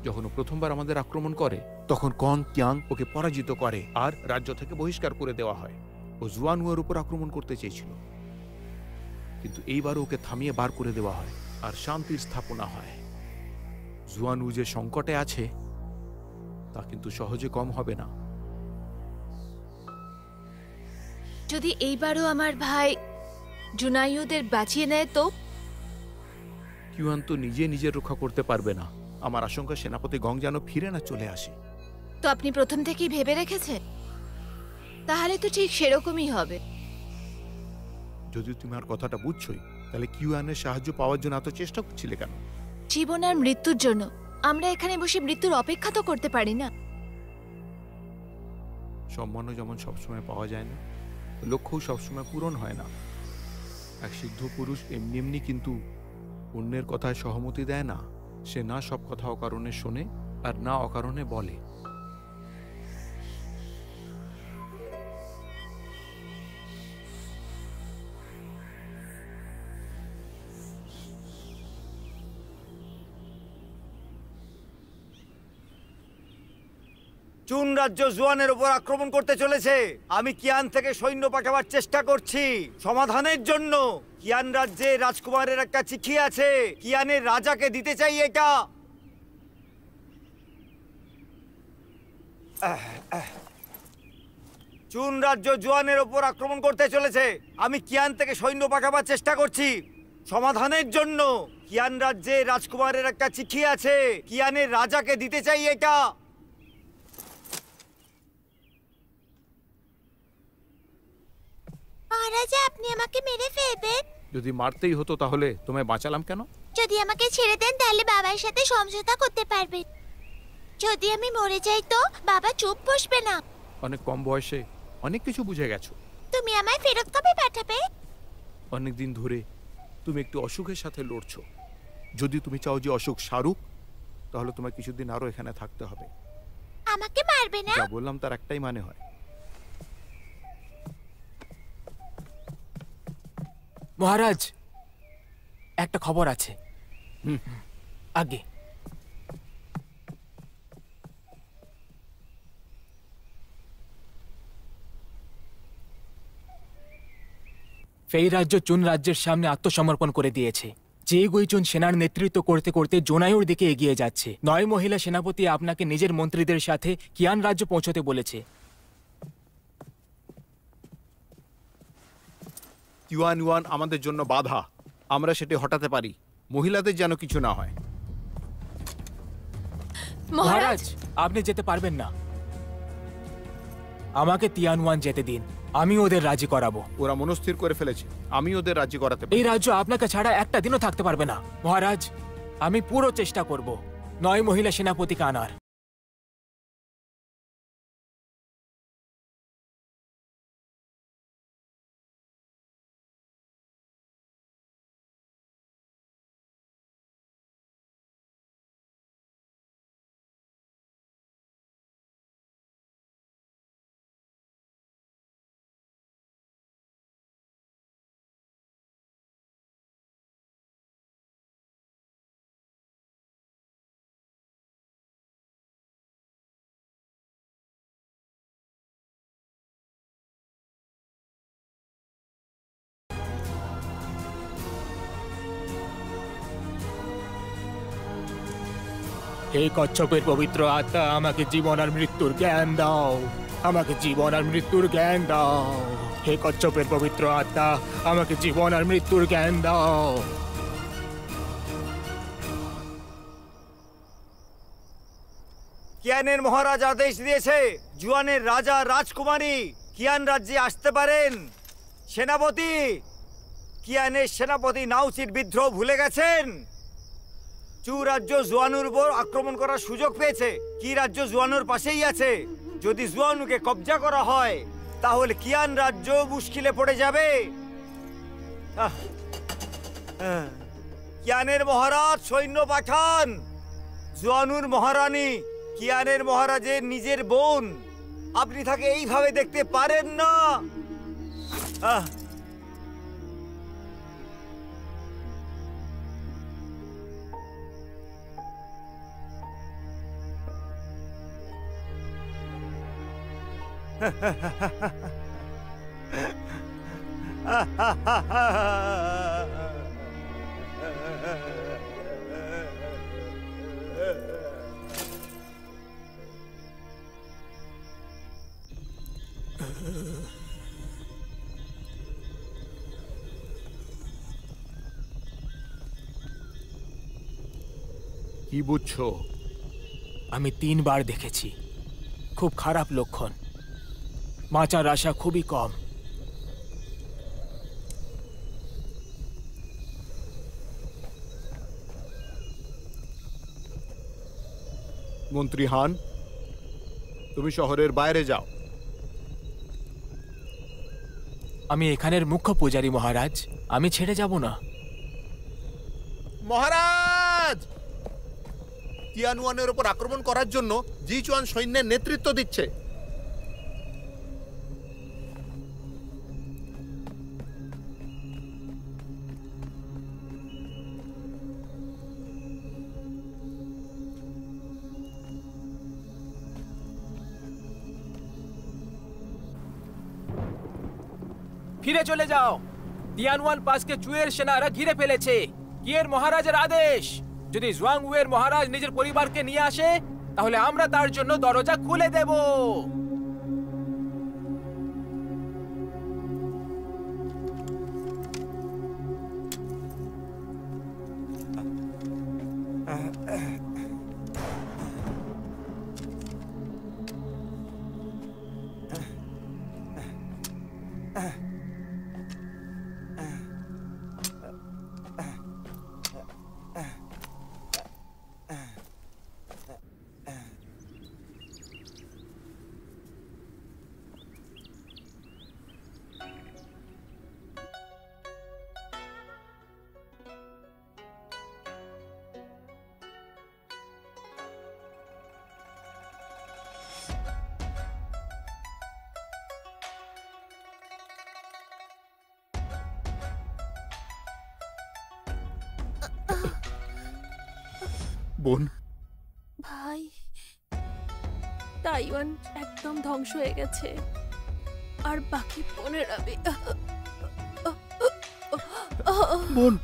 [SPEAKER 1] যখন ও প্রথমবার আমাদের আক্রমণ করে তখন কং কিয়াং ওকে পরাজিত করে আর রাজ্য থেকে বহিষ্কার করে দেওয়া হয়। ও জুয়ানুয়ের উপর আক্রমণ করতে চেয়েছিল, কিন্তু এইবার ওকে থামিয়ে বার করে দেওয়া হয় আর শান্তির স্থাপনা হয়। জুয়ানু যে সংকটে আছে তা কিন্তু সহজে কম হবে না।
[SPEAKER 3] যদি এইবারও আমার ভাই জুনাইয়ুদের বাঁচিয়ে নেয় তো?
[SPEAKER 1] কিউয়ান তো নিজে নিজের রক্ষা করতে পারবে না। আমার আশঙ্কা সেনাপতি গং যেন ফিরে না চলে আসে।
[SPEAKER 3] তো আপনি প্রথম থেকেই ভেবে রেখেছেন? তাহলে তো ঠিক সেরকমই হবে।
[SPEAKER 1] যদি তুমি আর কথাটা বুঝছোই, তাহলে কিউয়ানের সাহায্য পাওয়ার জন্য এত চেষ্টা করছিলে কেন?
[SPEAKER 3] জীবন আর মৃত্যুর জন্য আমরা এখানে বসে মৃত্যুর অপেক্ষা তো করতে পারি না।
[SPEAKER 1] সম্মানও যেমন সবসময় পাওয়া যায় না, লক্ষ্যও সবসময় পূরণ হয় না। এক সিদ্ধ পুরুষ এমনি এমনি কিন্তু অন্যের কথায় সহমতি দেয় না। সে না সব কথা অকারণে শোনে আর না অকারণে বলে।
[SPEAKER 2] চুন রাজ্য জুয়ানের উপর আক্রমণ করতে চলেছে। আমি কিয়ান থেকে সৈন্য পাঠাবার চেষ্টা করছি সমাধানের জন্য। কিয়ান রাজ্যে রাজকুমারের একটা চিঠি আছে, কিয়ানের রাজাকে দিতে চাই এটা। চুন রাজ্য জুয়ানের উপর আক্রমণ করতে চলেছে। আমি কিয়ান থেকে সৈন্য পাঠাবার চেষ্টা করছি সমাধানের জন্য। কিয়ান রাজ্যে রাজকুমারের একটা চিঠি আছে, কিয়ানের রাজাকে দিতে চাই এটা।
[SPEAKER 7] মহারাজা, আপনি আমাকে মেরে ফেলবেন?
[SPEAKER 1] যদি মারতেই হতো তাহলে তোমায় বাঁচালাম কেন?
[SPEAKER 7] যদি আমাকে ছেড়ে দেন তাহলে বাবার সাথে সমঝোতা করতে পারবেন। যদি আমি মরে যাই তো বাবা চুপ বসবে না।
[SPEAKER 1] অনেক কম বয়সে অনেক কিছু বুঝে গেছো।
[SPEAKER 7] তুমি আমায় ফেরত কবে পাঠাবে?
[SPEAKER 1] অনেক দিন ধরে তুমি একটু অসুখের সাথে লড়ছো। যদি তুমি চাও যে অসুখ সারুক, তাহলে তোমার কিছুদিন আরো এখানে থাকতে হবে।
[SPEAKER 7] আমাকে মারবে না?
[SPEAKER 1] যা বললাম তার একটাই মানে হয়।
[SPEAKER 4] মহারাজ, একটা খবর আছে। আগে ফেই রাজ্য চুন রাজ্যের সামনে আত্মসমর্পণ করে দিয়েছে। যে গুইচুন সেনার নেতৃত্ব করতে করতে জোনাইউর দিকে এগিয়ে যাচ্ছে। 9 মহিলা সেনাপতি আপনাকে নিজের মন্ত্রীদের সাথে কিয়ান রাজ্য পৌঁছতে বলেছে।
[SPEAKER 1] কিউয়ান আমাদের জন্য বাধা, আমরা সেটি হটাতে পারি। মহিলাদের যেন কিছু না হয়।
[SPEAKER 4] মহারাজ, আপনি যেতে পারবেন না। আমাকে তিয়ানওয়ান যেতে দিন, আমি ওদের রাজি করাবো।
[SPEAKER 1] ওরা মনস্থির করে ফেলেছে, আমি ওদের রাজি করাতে পারি।
[SPEAKER 4] এই রাজ্য আপনাকে ছাড়া একটা দিনও থাকতে পারবে না। মহারাজ, আমি পুরো চেষ্টা করব 9 মহিলা সেনাপতিকে আনার। হে কচ্ছপের পবিত্র আত্মা, আমাকে জীবন আর মৃত্যুর জ্ঞান দাও। আমাকে জীবন আর মৃত্যুর জ্ঞান দাও। হে কচ্ছপের পবিত্র আত্মা, আমাকে জীবন আর মৃত্যুর জ্ঞান দাও।
[SPEAKER 2] কিয়ানের মহারাজ আদেশ দিয়েছে জুয়ানের রাজা রাজকুমারী কিয়ান রাজ্যে আসতে পারেন। সেনাপতি, কিয়ানের সেনাপতি নাউচির বিদ্রোহ ভুলে গেছেন? চু রাজ্য জুয়ানুর উপর আক্রমণ করার সুযোগ পেয়েছে। কি রাজ্য জুয়ানুর পাশেই আছে। যদি জুয়ানুকে কবজা করা হয় তাহলে কিয়ান রাজ্য মুশকিলে পড়ে যাবে। কিয়ানের মহারাজ সৈন্য পাঠান। জুয়ানুর মহারানী কিয়ানের মহারাজের নিজের বোন, আপনি তাকে এইভাবে দেখতে পারেন না।
[SPEAKER 1] কি বুঝছো?
[SPEAKER 4] আমি 3 বার দেখেছি। খুব খারাপ লক্ষণ। বাঁচার আশা খুবই কম।
[SPEAKER 1] মন্ত্রী হান, তুমি শহরের বাইরে যাও।
[SPEAKER 4] আমি এখানের মুখ্য পূজারী মহারাজ, আমি ছেড়ে যাব না।
[SPEAKER 1] মহারাজ, তিয়ানুয়ানের উপর আক্রমণ করার জন্য জিচুয়ান সৈন্যের নেতৃত্ব দিচ্ছে।
[SPEAKER 4] ফিরে চলে যাও। তিয়ানওয়ান পাসকে চুয়ের সেনারা ঘিরে ফেলেছে। কিয়ের মহারাজের আদেশ, যদি জুয়াংউয়ের মহারাজ নিজের পরিবারকে নিয়ে আসে তাহলে আমরা তার জন্য দরজা খুলে দেব।
[SPEAKER 1] বোন,
[SPEAKER 6] ভাই, তাইওয়ান একদম ধ্বংস হয়ে গেছে, আর বাকি 15
[SPEAKER 1] বোন,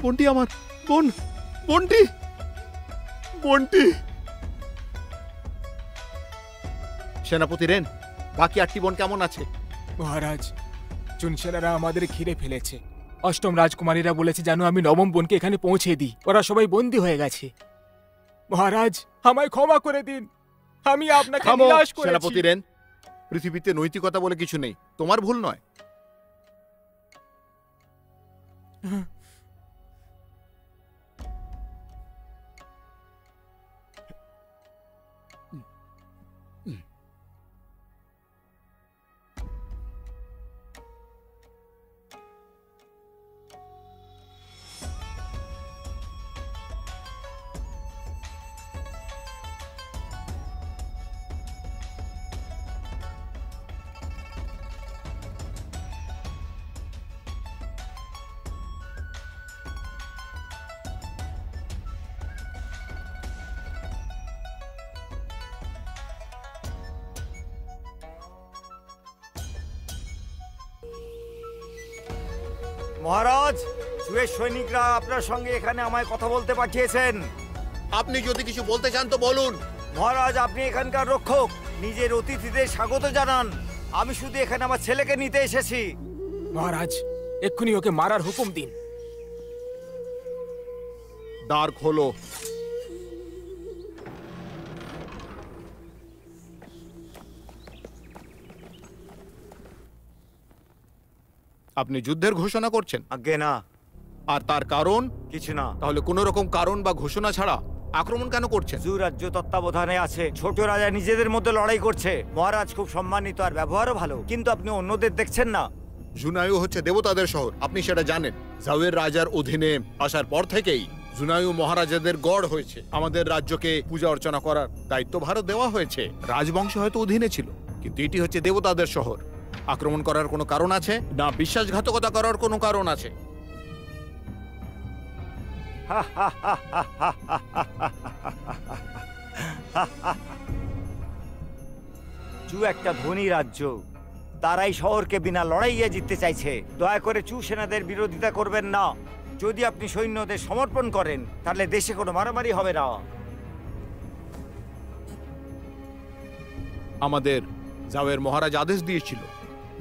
[SPEAKER 1] বোনটি আমার, বোন, বোনটি, বোনটি। সেনাপতি রেন, বাকি 8টি বোন কেমন আছে?
[SPEAKER 4] মহারাজ, চুন সেনারা আমাদের ঘিরে ফেলেছে। অষ্টম রাজকুমারীরা বলেছে যেন আমি নবম বোনকে এখানে পৌঁছে দিই। ওরা সবাই বন্দী হয়ে গেছে। মহারাজ, আমায় ক্ষমা করে দিন, আমি আপনাকে নিরাশ করেছি।
[SPEAKER 1] সেনাপতি রেন, পৃথিবীতে নৈতিকতা বলে কিছু নেই, তোমার ভুল নয়।
[SPEAKER 2] মহারাজ, চুয়ের সৈনিকরা আপনার সঙ্গে এখানে আমায় কথা বলতে পাঠিয়েছেন।
[SPEAKER 1] আপনি যদি কিছু বলতে চান তো বলুন।
[SPEAKER 2] মহারাজ, আপনি এখানকার রক্ষক, নিজের অতিথিদের স্বাগত জানান। আমি শুধু এখানে আমার ছেলেকে নিতে এসেছি।
[SPEAKER 4] মহারাজ, এক্ষুনি ওকে মারার হুকুম দিন।
[SPEAKER 1] দ্বার খোলো। আপনি যুদ্ধের ঘোষণা করছেন?
[SPEAKER 2] আজ্ঞে না।
[SPEAKER 1] আর তার কারণ?
[SPEAKER 2] কিছু না।
[SPEAKER 1] তাহলে কোন রকম কারণ বা ঘোষণা ছাড়া আক্রমণ কেন করছেন?
[SPEAKER 2] জু রাজ্য তত্ত্বাবধানে আছে, ছোট রাজা নিজেদের মধ্যে লড়াই করছে। মহারাজ খুব সম্মানিত আর ব্যবহারও ভালো, কিন্তু আপনি অন্যদের দেখছেন না।
[SPEAKER 1] জুনায়ু হচ্ছে দেবতাদের শহর, আপনি সেটা জানেন। জাওয়ের রাজার অধীনে আসার পর থেকেই জুনায়ু মহারাজাদের গড় হয়েছে। আমাদের রাজ্যকে পূজা অর্চনা করার দায়িত্বভার দেওয়া হয়েছে। রাজবংশ হয়তো অধীনে ছিল, কিন্তু এটি হচ্ছে দেবতাদের শহর। আক্রমণ করার কোনো কারণ আছে না? বিশ্বাসঘাতকতা করার কোনো কারণ আছে?
[SPEAKER 2] চু একটা ধনী রাজ্য, তারাই শহরকে বিনা লড়াইয়ে জিততে চাইছে। দয়া করে চু সেনাদের বিরোধিতা করবেন না। যদি আপনি সৈন্যদের সমর্পণ করেন তাহলে দেশে কোনো মারামারি হবে না।
[SPEAKER 1] আমাদের জাওয়ের মহারাজ আদেশ দিয়েছিল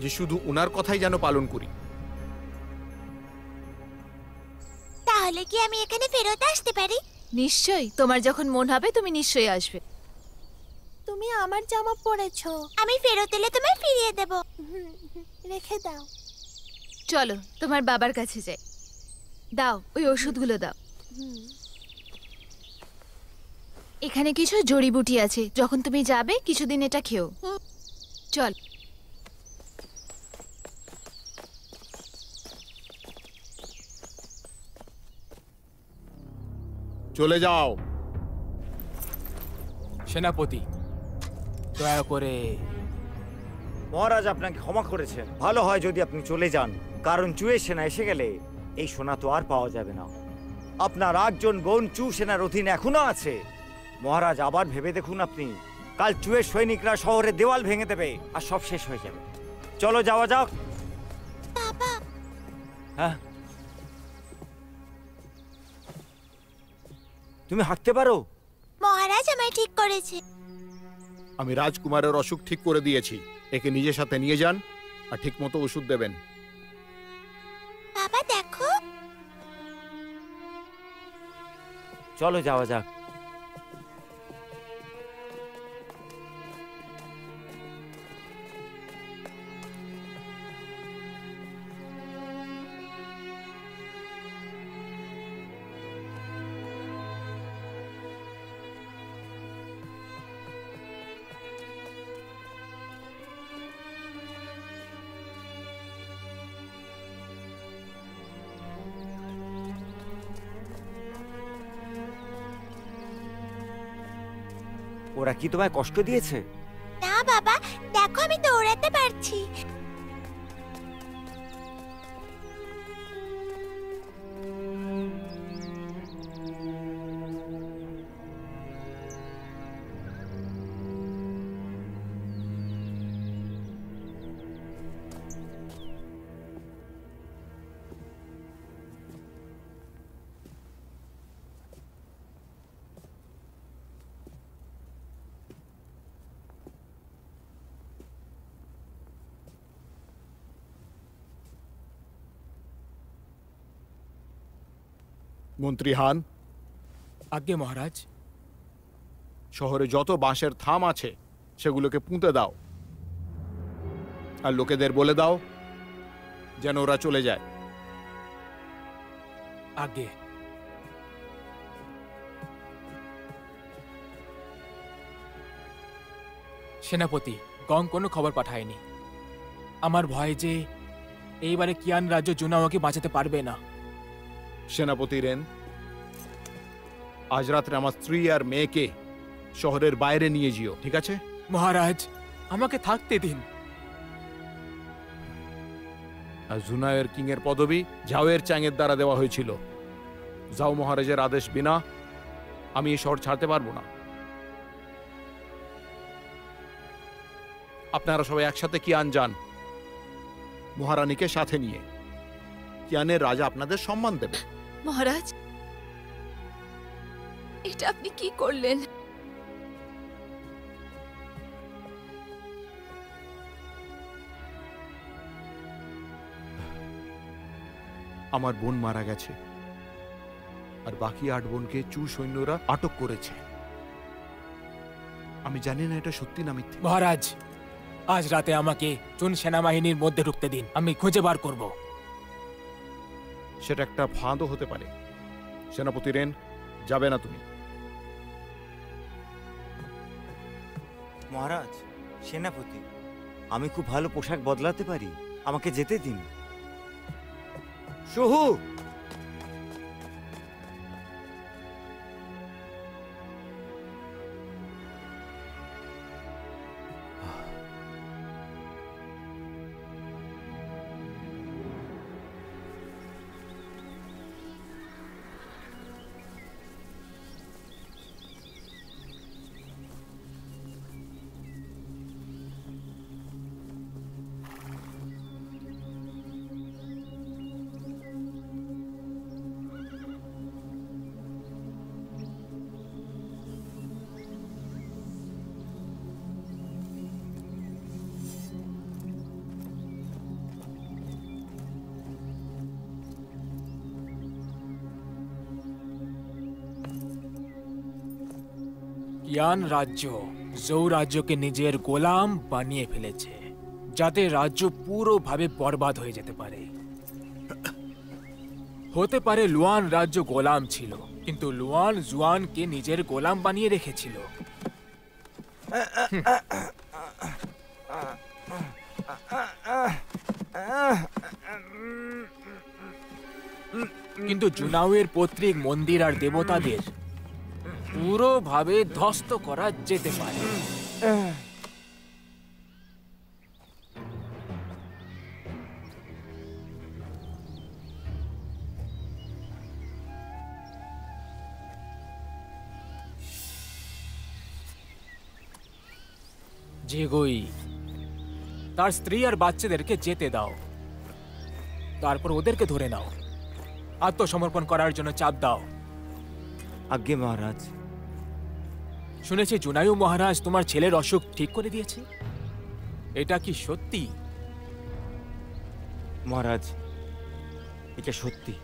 [SPEAKER 1] যে শুধু উনার কথাই যেন পালন করি।
[SPEAKER 7] তাহলে কি আমি এখানে ফেরত আসতে পারি?
[SPEAKER 3] নিশ্চয়ই, তোমার যখন মন হবে তুমি নিশ্চয়ই আসবে।
[SPEAKER 7] তুমি আমার জামা পরেছো, আমি ফেরত এলে তোমায় ফিরিয়ে দেব। রেখে দাও।
[SPEAKER 3] চলো তোমার বাবার কাছে যাই। দাও ওই ওষুধগুলো দাও। এখানে কিছু জড়িবুটি আছে, যখন তুমি যাবে কিছুদিন এটা খেও। চল।
[SPEAKER 1] চলে যাও।
[SPEAKER 4] সেনাপতি, দয়া করে।
[SPEAKER 2] মহারাজ আপনাকে ক্ষমা করেছেন। ভালো হয় যদি আপনি চলে যান, কারণ চুয়ের সেনা এসে গেলে এই সোনা তো আর পাওয়া যাবে না। আপনার 8 জন বোন চু সেনার অধীনে এখনো আছে। মহারাজ আবার ভেবে দেখুন, আপনি কাল চুয়ের সৈনিকরা শহরের দেওয়াল ভেঙে দেবে আর সব শেষ হয়ে যাবে। চলো যাওয়া যাক।
[SPEAKER 7] বাবা,
[SPEAKER 2] হ্যাঁ, তুমি হাঁটতে পারো?
[SPEAKER 7] মহারাজ আমায় ঠিক করেছে।
[SPEAKER 1] আমি রাজকুমারের অসুখ ঠিক করে দিয়েছি। একে নিজের সাথে নিয়ে যান আর ঠিক মতো ওষুধ দেবেন।
[SPEAKER 7] বাবা দেখো।
[SPEAKER 2] চলো যাওয়া যাক। ওরা কি তোমায় কষ্ট দিয়েছে?
[SPEAKER 7] না বাবা, দেখো আমি দৌড়াতে পারছি।
[SPEAKER 1] মন্ত্রী হান,
[SPEAKER 4] আজ্ঞে মহারাজ।
[SPEAKER 1] শহরে যত বাঁশের থাম আছে সেগুলোকে পুঁতে দাও, আর লোকেদের বলে দাও যেন ওরা চলে যায়।
[SPEAKER 4] আজ্ঞে। সেনাপতি, গং কোনো খবর পাঠায়নি। আমার ভয় যে এইবারে কিয়ান রাজ্য জুনাওকে বাঁচাতে পারবে না।
[SPEAKER 1] সেনাপতি রেন, আজ রাত্রে আমার স্ত্রী আর মেয়েকে শহরের বাইরে নিয়ে যেও, ঠিক আছে?
[SPEAKER 4] মহারাজ, আমাকে থাকতে দিন।
[SPEAKER 1] আর জুনায়ের কিং এর পদবি জাওয়ের চ্যাংয়ের দ্বারা দেওয়া হয়েছিল। জাও মহারাজের আদেশ বিনা আমি এই শহর ছাড়তে পারবো না। আপনারা সবাই একসাথে কিয়ান যান, মহারানীকে সাথে নিয়ে। কিয়ানের রাজা আপনাদের সম্মান দেবে।
[SPEAKER 3] মহারাজ, এটা আপনি কি করলেন?
[SPEAKER 1] আমার বোন মারা গেছে আর বাকি 8 বোনকে চু সৈন্যরা আটক করেছে। আমি জানি না এটা সত্যি না মিথ্যে।
[SPEAKER 4] মহারাজ, আজ রাতে আমাকে চুন সেনাবাহিনীর মধ্যে ঢুকতে দিন, আমি খুঁজে বার করব।
[SPEAKER 1] সেটা একটা ফাঁদও হতে পারে। সেনাপতি রেন, যাবে না তুমি?
[SPEAKER 2] মহারাজ, সেনাপতি, আমি খুব ভালো পোশাক বদলাতে পারি, আমাকে যেতে দিন। শুহু,
[SPEAKER 4] কিয়ান রাজ্য জৌ রাজ্যকে নিজের গোলাম বানিয়ে ফেলেছে, যাতে রাজ্য পুরোভাবে বরবাদ হয়ে যেতে পারে। হতে পারে লুয়ান রাজ্য গোলাম ছিল, কিন্তু লুয়ান জুয়ানকে নিজের গোলাম বানিয়ে রেখেছিল। কিন্তু জুনাওয়ের পৈতৃক মন্দির আর দেবতাদের পুরোভাবে ধ্বস্ত করা যেতে পারে। জেগোই, তার স্ত্রী আর বাচ্চাদেরকে যেতে দাও, তারপর ওদেরকে ধরে নাও, আত্মসমর্পণ করার জন্য চাপ দাও।
[SPEAKER 2] আজ্ঞে মহারাজ।
[SPEAKER 4] শুনেছি জুনায়ু মহারাজ তোমার ছেলের অসুখ ঠিক করে দিয়েছে, এটা কি সত্যি?
[SPEAKER 2] মহারাজ, এটা সত্যি।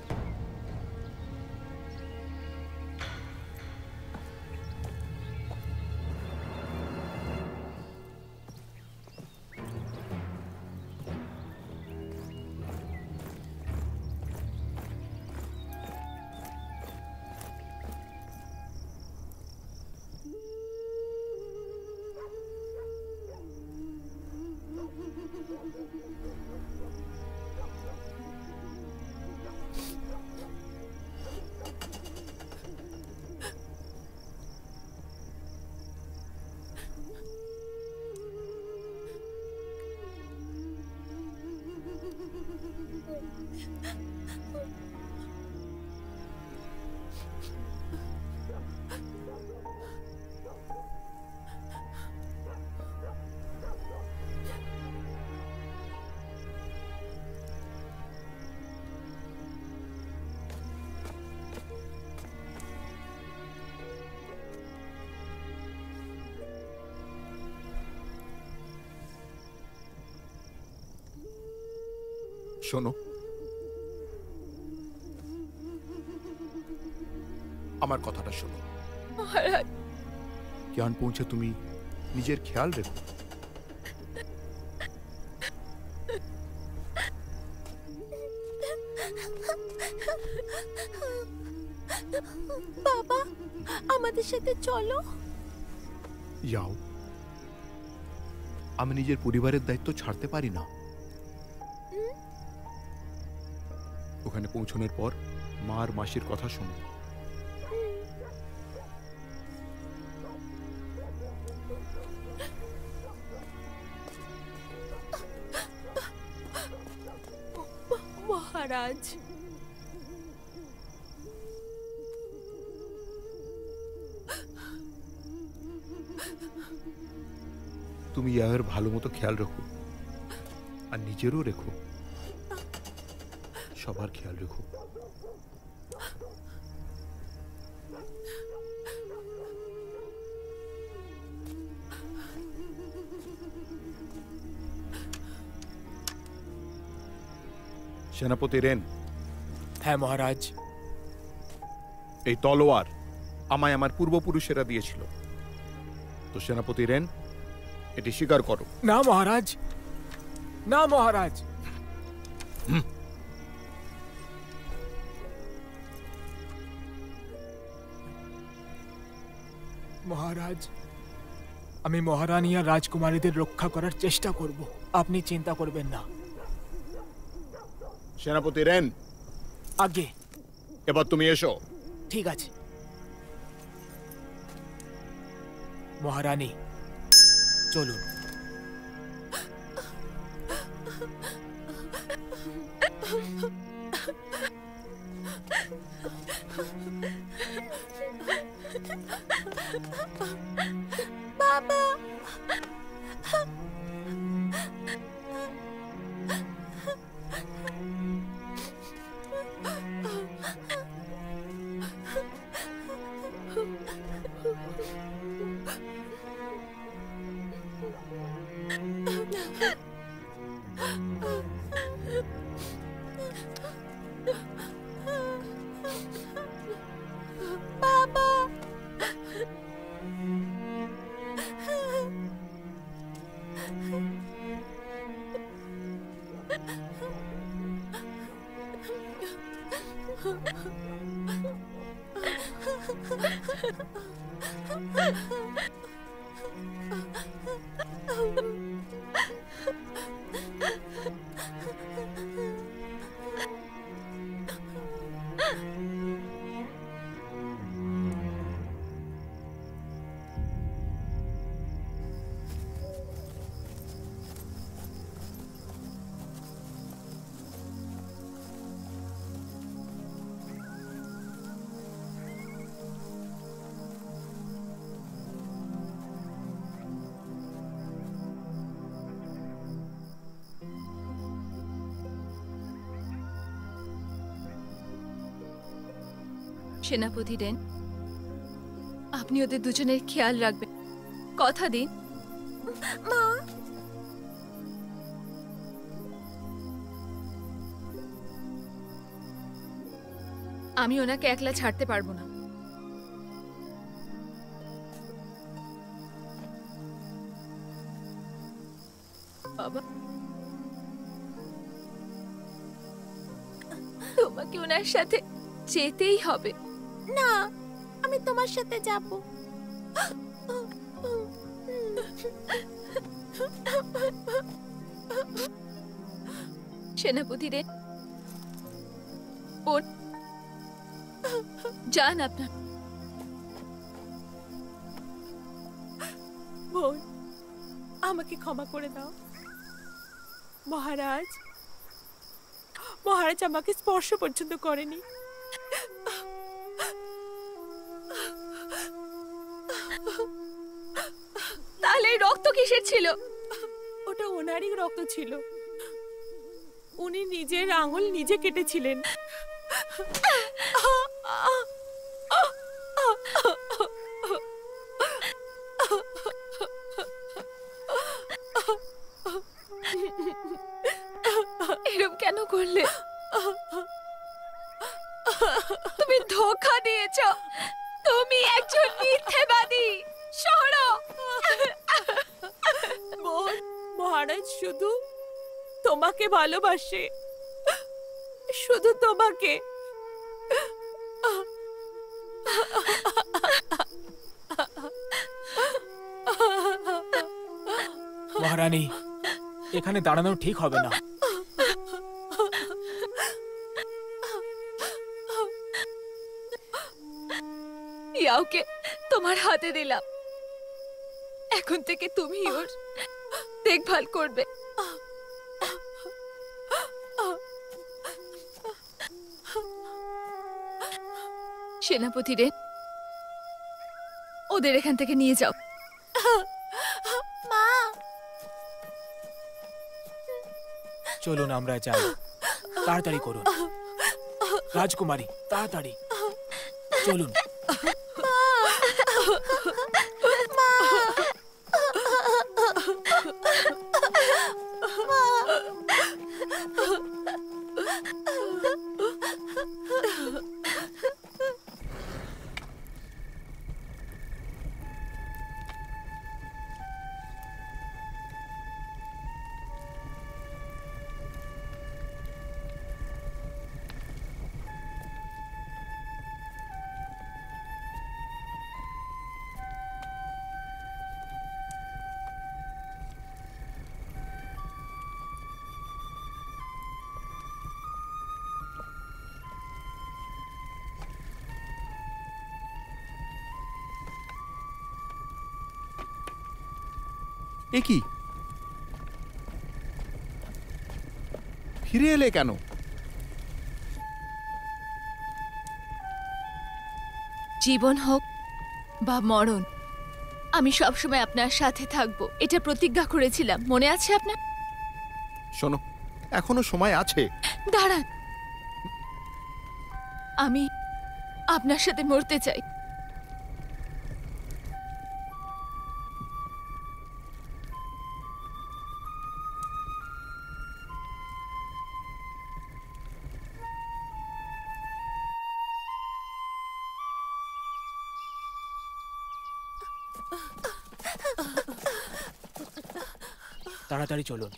[SPEAKER 1] শোনো, আমার কথাটা শোনো।
[SPEAKER 6] মহারাজ,
[SPEAKER 1] জ্ঞান পৌঁছে তুমি নিজের খেয়াল রেখো।
[SPEAKER 6] বাবা আমাদের সাথে চলো।
[SPEAKER 1] যাও, আমি নিজের পরিবারের দায়িত্ব ছাড়তে পারি না। ওখানে পৌঁছানোর পর মা আর মাসির কথা শোনো।
[SPEAKER 6] মহারাজ,
[SPEAKER 1] তুমি ইয়ার ভালো মতো খেয়াল রাখো, আর নিজেরও রেখো, সবার খেয়াল রেখো। সেনাপতি রেন।
[SPEAKER 4] হ্যাঁ মহারাজ।
[SPEAKER 1] এই তলোয়ার আমায় আমার পূর্বপুরুষেরা দিয়েছিল, তো সেনাপতি রেন এটি স্বীকার করো।
[SPEAKER 4] না মহারাজ, না মহারাজ। মহারাজ, আমি মহারানী আর রাজকুমারীদের রক্ষা করার চেষ্টা করব, আপনি চিন্তা করবেন না।
[SPEAKER 1] সেনাপতি রেন,
[SPEAKER 4] আগে
[SPEAKER 1] এবার তুমি এসো।
[SPEAKER 4] ঠিক আছে মহারানী, চলুন।
[SPEAKER 6] বাবা, বাবা,
[SPEAKER 3] সেনাপতি রেন, আপনি ওদের দুজনের খেয়াল রাখবেন, কথা দিন।
[SPEAKER 6] মা,
[SPEAKER 3] আমি ওনাকে একলা ছাড়তে পারবো না। বাবা, তোমাকে ওনার সাথে যেতেই হবে।
[SPEAKER 6] না, আমি তোমার সাথে যাব।
[SPEAKER 3] সেনাপতি রে, বোন, যান আপনার।
[SPEAKER 6] বোন, আমাকে ক্ষমা করে দাও। মহারাজ, মহারাজ আমাকে স্পর্শ পর্যন্ত করেনি।
[SPEAKER 3] তাহলে এই রক্ত কিসের ছিল?
[SPEAKER 6] ওটা ওনারই রক্ত ছিল। উনি নিজের আঙুল নিজে কেটেছিলেন।
[SPEAKER 3] এরকম কেন করলে? তুমি ধোঁকা দিয়েছ। তুমি একজন মিথ্যেবাদী। শোনো,
[SPEAKER 6] বোন, মহারাজ শুধু তোমাকে ভালোবাসে, শুধু তোমাকে।
[SPEAKER 4] মহারানী, এখানে দাঁড়ানো ঠিক হবে না।
[SPEAKER 3] ইয়াওকে তোমার হাতে দিলাম। এখন থেকে তুমি ওর দেখভাল করবে। সেনাপতি রে, ওদের এখান থেকে নিয়ে যাও।
[SPEAKER 6] মা,
[SPEAKER 4] চলুন আমরা যাই। তাড়াতাড়ি করুন রাজকুমারী, তাড়াতাড়ি চলুন।
[SPEAKER 1] এ কি, ফিরে এলে কেন?
[SPEAKER 3] জীবন হোক বা মরণ, আমি সবসময় আপনার সাথে থাকবো, এটা প্রতিজ্ঞা করেছিলাম। মনে আছে আপনার?
[SPEAKER 1] শোনো, এখনো সময় আছে।
[SPEAKER 3] দাঁড়ান, আমি আপনার সাথে মরতে চাই।
[SPEAKER 4] তাড়াতাড়ি চলুন।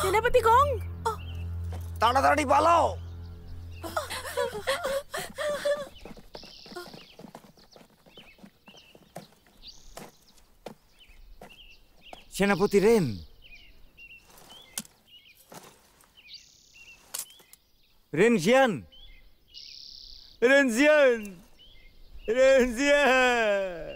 [SPEAKER 6] সেনাপতি গং,
[SPEAKER 2] তাড়াতাড়ি পালাও। সেনাপতি রেন, রেনজিয়ান, রেনজিয়ান, রেনজিয়ান।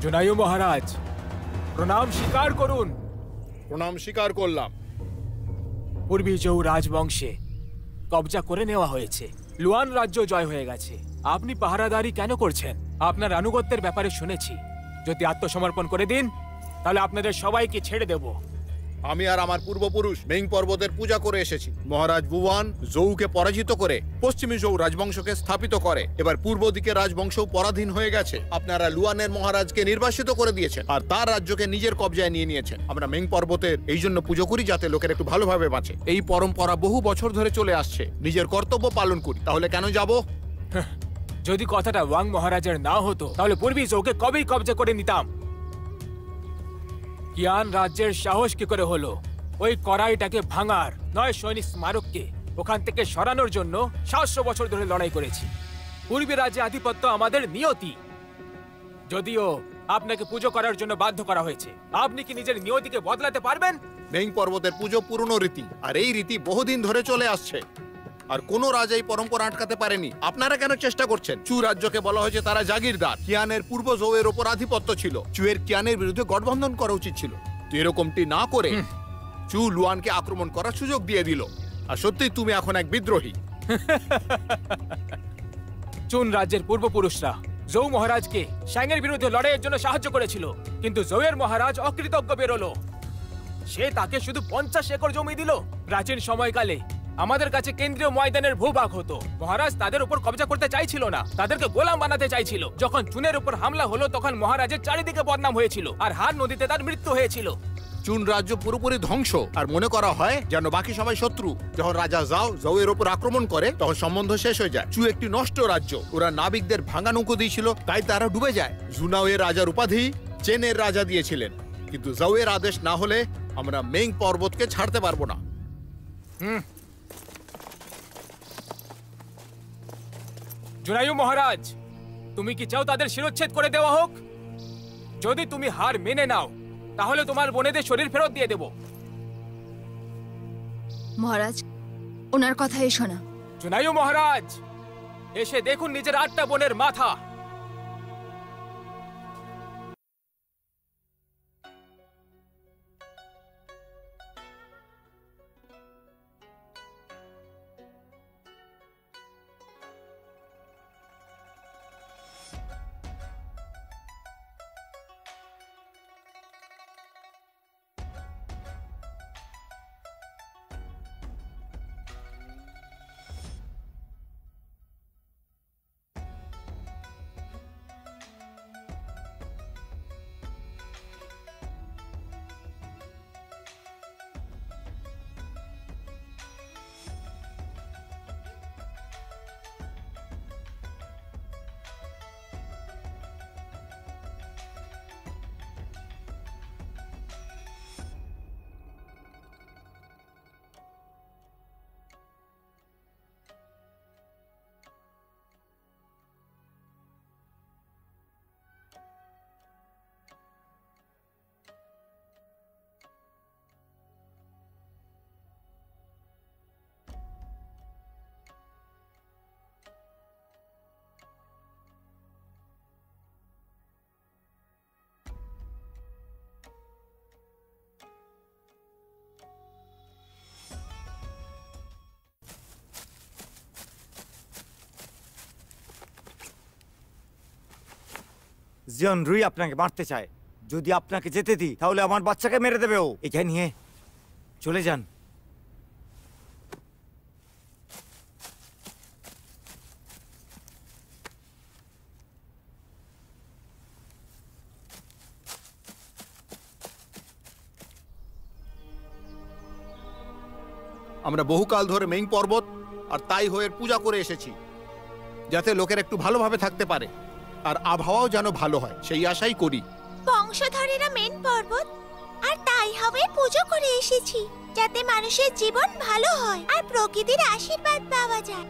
[SPEAKER 4] জুনায়ু মহারাজ, প্রণাম স্বীকার করুন।
[SPEAKER 1] প্রণাম স্বীকার করলাম।
[SPEAKER 4] পূর্বী জৌ রাজবংশে কবজা করে নেওয়া হয়েছে, লুয়ান রাজ্য জয় হয়ে গেছে। আপনি পাহারাদারি কেন করছেন? আপনার আনুগত্যের ব্যাপারে শুনেছি। যদি আত্মসমর্পণ করে দিন তাহলে আপনাদের সবাইকে ছেড়ে দেব।
[SPEAKER 1] আমি আর আমার পূর্বপুরুষ মেং পর্বতের পূজা করে এসেছি। মহারাজ বুয়ান জৌকে পরাজিত করে পশ্চিমী জৌ রাজবংশকে স্থাপিত করে। এবার পূর্ব দিকে রাজবংশ পরাধীন হয়ে গেছে। আপনারা লুয়ানের মহারাজকে নির্বাসিত করে দিয়েছেন আর তার রাজ্যকে নিজের কবজায় নিয়ে নিয়েছেন। আমরা মেং পর্বতের এই জন্য পুজো করি যাতে লোকের একটু ভালোভাবে বাঁচে। এই পরম্পরা বহু বছর ধরে চলে আসছে। নিজের কর্তব্য পালন করি, তাহলে কেন যাব?
[SPEAKER 4] যদি কথাটা ওয়াং মহারাজের না হতো তাহলে পূর্বী জৌকে কবেই কবজা করে নিতাম। কিয়ান রাজ্যের সাহস কি করে হলো ওই কড়াইটাকে ভাঙার? নয় সৈনিক স্মারককে ওখান থেকে সরানোর জন্য 700 বছর ধরে লড়াই করেছি। পূর্বী রাজ্যে আধিপত্য আমাদের নিয়তি। যদিও আপনাকে পুজো করার জন্য বাধ্য করা হয়েছে, আপনি কি নিজের নিয়তিকে বদলাতে পারবেন?
[SPEAKER 1] মেং পর্বতের পুজো পুরনো রীতি, আর এই রীতি বহুদিন ধরে চলে আসছে আর কোনো রাজা এই পরম্পরা আটকাতে পারেনি। আপনারা কেন চেষ্টা করছেন? চু রাজ্যকে বলা হয়েছে তারা জাগিরদার। কিয়ানের পূর্ব জৌয়ের ওপর আধিপত্য ছিল। চুয়ের কিয়ানের বিরুদ্ধে গঠবন্ধন করা উচিত ছিল। তো এরকমটি না করে চু লুয়ানকে আক্রমণ করার সুযোগ দিয়ে দিল। আর সত্যি তুমি এখন এক বিদ্রোহী।
[SPEAKER 4] চুন রাজ্যের পূর্বপুরুষরা জৌ মহারাজকে শ্যাংয়ের বিরুদ্ধে লড়াইয়ের জন্য সাহায্য করেছিল, কিন্তু জৌয়ের মহারাজ অকৃতজ্ঞ বেরোলো। সে তাকে শুধু 50 একর জমি দিল। প্রাচীন সময়কালে আমাদের কাছে কেন্দ্রীয় ময়দানের ভূভাগ হতো। মহারাজ তাদের উপর কবজা করতে চাইছিল না, তাদেরকে গোলাম বানাতে চাইছিল। যখন চুনের উপর হামলা হলো তখন মহারাজের চারিদিকে বদনাম হয়েছিল আর হার নদীতে তার মৃত্যু হয়েছিল।
[SPEAKER 1] চুন রাজ্য পুরোপুরি ধ্বংস আর মনে করা হয় যেন বাকি সবাই শত্রু। যখন রাজা জাও জৌয়ের উপর আক্রমণ করে তখন সম্বন্ধ শেষ হয়ে যায়। চু একটি নষ্ট রাজ্য। ওরা নাবিকদের ভাঙা নৌকো দিয়েছিল, তাই তারা ডুবে যায়। জুনাওয়ের রাজার উপাধি চেনের রাজা দিয়েছিলেন, কিন্তু জাওয়ের আদেশ না হলে আমরা মেং পর্বতকে ছাড়তে পারবো না।
[SPEAKER 4] জুনায়ু মহারাজ, তুমি কি চাও তাদের শিরচ্ছেদ করে দেওয়া হোক? যদি তুমি হার মেনে নাও তাহলে তোমার বোনেদের শরীর ফেরত দিয়ে দেব।
[SPEAKER 3] মহারাজ, ওনার কথাই শোনা।
[SPEAKER 4] জুনায়ু মহারাজ, এসে দেখুন নিজের 8টা বোনের মাথা।
[SPEAKER 2] জিয়ন রুই আপনাকে মারতে চায়। যদি আপনাকে যেতে দিই তাহলে আমার বাচ্চাকে মেরে দেবে ও। এটা নিয়ে চলে যান।
[SPEAKER 1] আমরা বহুকাল ধরে মেইং পর্বত আর তাই হয়ে পূজা করে এসেছি, যাতে লোকের একটু ভালোভাবে থাকতে পারে আর আবহাওয়াও যেন ভালো হয়, সেই আশাই করি।
[SPEAKER 7] বংশধরেরা মেন পর্বত আর তাই হবে পুজো করে এসেছি, যাতে মানুষের জীবন ভালো হয় আর প্রকৃতির আশীর্বাদ পাওয়া যায়।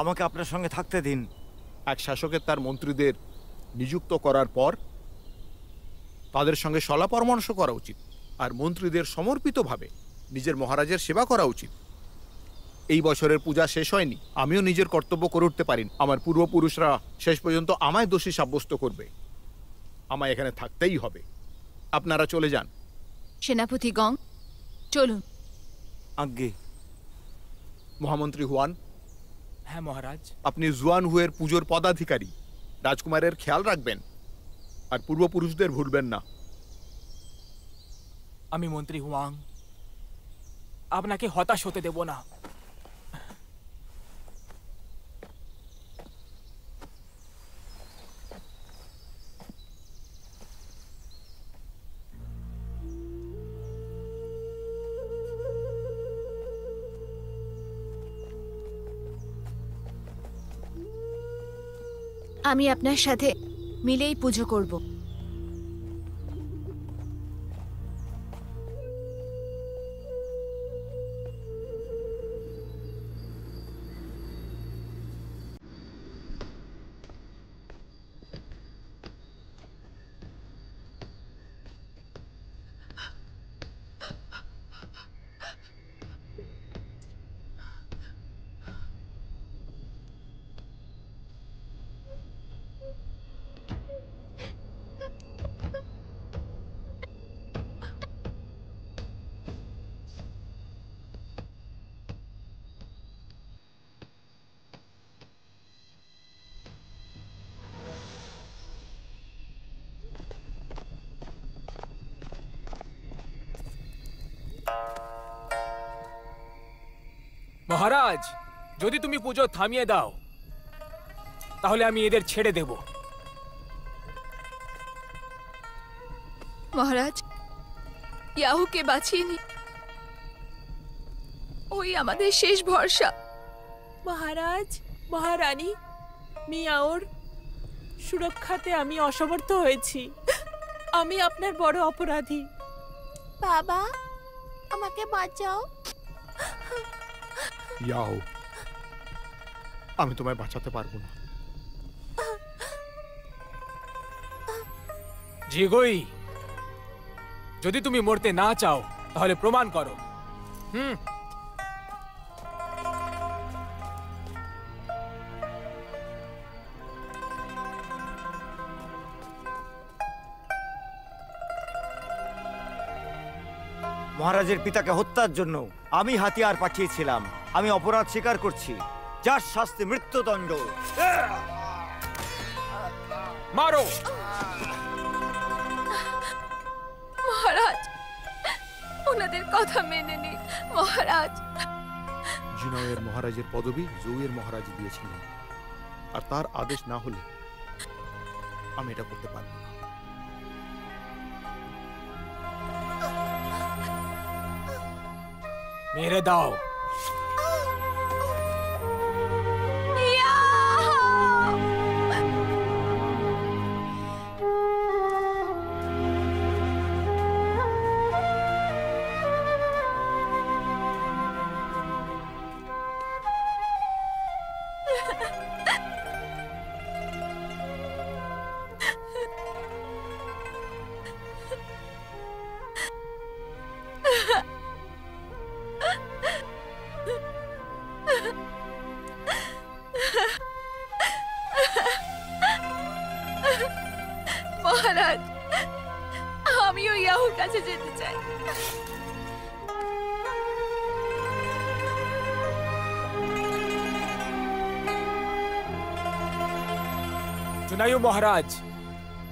[SPEAKER 2] আমাকে আপনার সঙ্গে থাকতে দিন।
[SPEAKER 1] এক শাসকের তার মন্ত্রীদের নিযুক্ত করার পর তাদের সঙ্গে সলা পরামর্শ করা উচিত, আর মন্ত্রীদের সমর্পিতভাবে নিজের মহারাজের সেবা করা উচিত। এই বছরের পূজা শেষ হয়নি, আমিও নিজের কর্তব্য করে উঠতে পারি। আমার পূর্বপুরুষরা শেষ পর্যন্ত আমায় দোষী সাব্যস্ত করবে, আমায় এখানে থাকতেই হবে। আপনারা চলে যান।
[SPEAKER 3] সেনাপতি গং, চলুন।
[SPEAKER 2] আজ্ঞে।
[SPEAKER 1] মহামন্ত্রী হুয়ান,
[SPEAKER 4] হ্যাঁ মহারাজ।
[SPEAKER 1] আপনি জুয়ান হুয়ের পুজোর পদাধিকারী, রাজকুমারের খেয়াল রাখবেন আর পূর্বপুরুষদের ভুলবেন না।
[SPEAKER 4] আমি মন্ত্রী হুয়াং আপনাকে হতাশ হতে দেব না।
[SPEAKER 3] আমি আপনার সাথে মিলেই পুজো করব।
[SPEAKER 4] মহারাজ, যদি তুমি পুজো থামিয়ে দাও তাহলে আমি এদের ছেড়ে দেব।
[SPEAKER 8] মহারাজ, ইয়াহুকে বাঁচিয়ে নি, ওই আমাদের শেষ ভরসা।
[SPEAKER 6] মহারাজ, মহারানী, মিয়াওর সুরক্ষাতে আমি অসমর্থ হয়েছি। আমি আপনার বড় অপরাধী।
[SPEAKER 7] বাবা, আমাকে বাঁচাও।
[SPEAKER 1] ইয়াও, আমি তোমায় বাঁচাতে পারবো না।
[SPEAKER 4] জিগোই, যদি তুমি মরতে না চাও তাহলে প্রমাণ করো।
[SPEAKER 2] মহারাজের পিতাকে হত্যার জন্য আমি হাতিয়ার পাঠিয়েছিলাম। আমি অপরাধ স্বীকার করছি, যার শাস্তি মৃত্যুদণ্ড।
[SPEAKER 4] মারো।
[SPEAKER 8] মহারাজ, ওনাদের কথা মেনে নি। মহারাজ,
[SPEAKER 1] জিনয়ের মহারাজের পদবি জৌয়ের মহারাজ দিয়েছিলেন, আর তার আদেশ না হলে আমি এটা করতে পারবো না।
[SPEAKER 4] মেরে দাও।
[SPEAKER 8] মহারাজ, আমিও ইয়াহুর কাছে যেতে চাই।
[SPEAKER 4] জুনায়ু মহারাজ,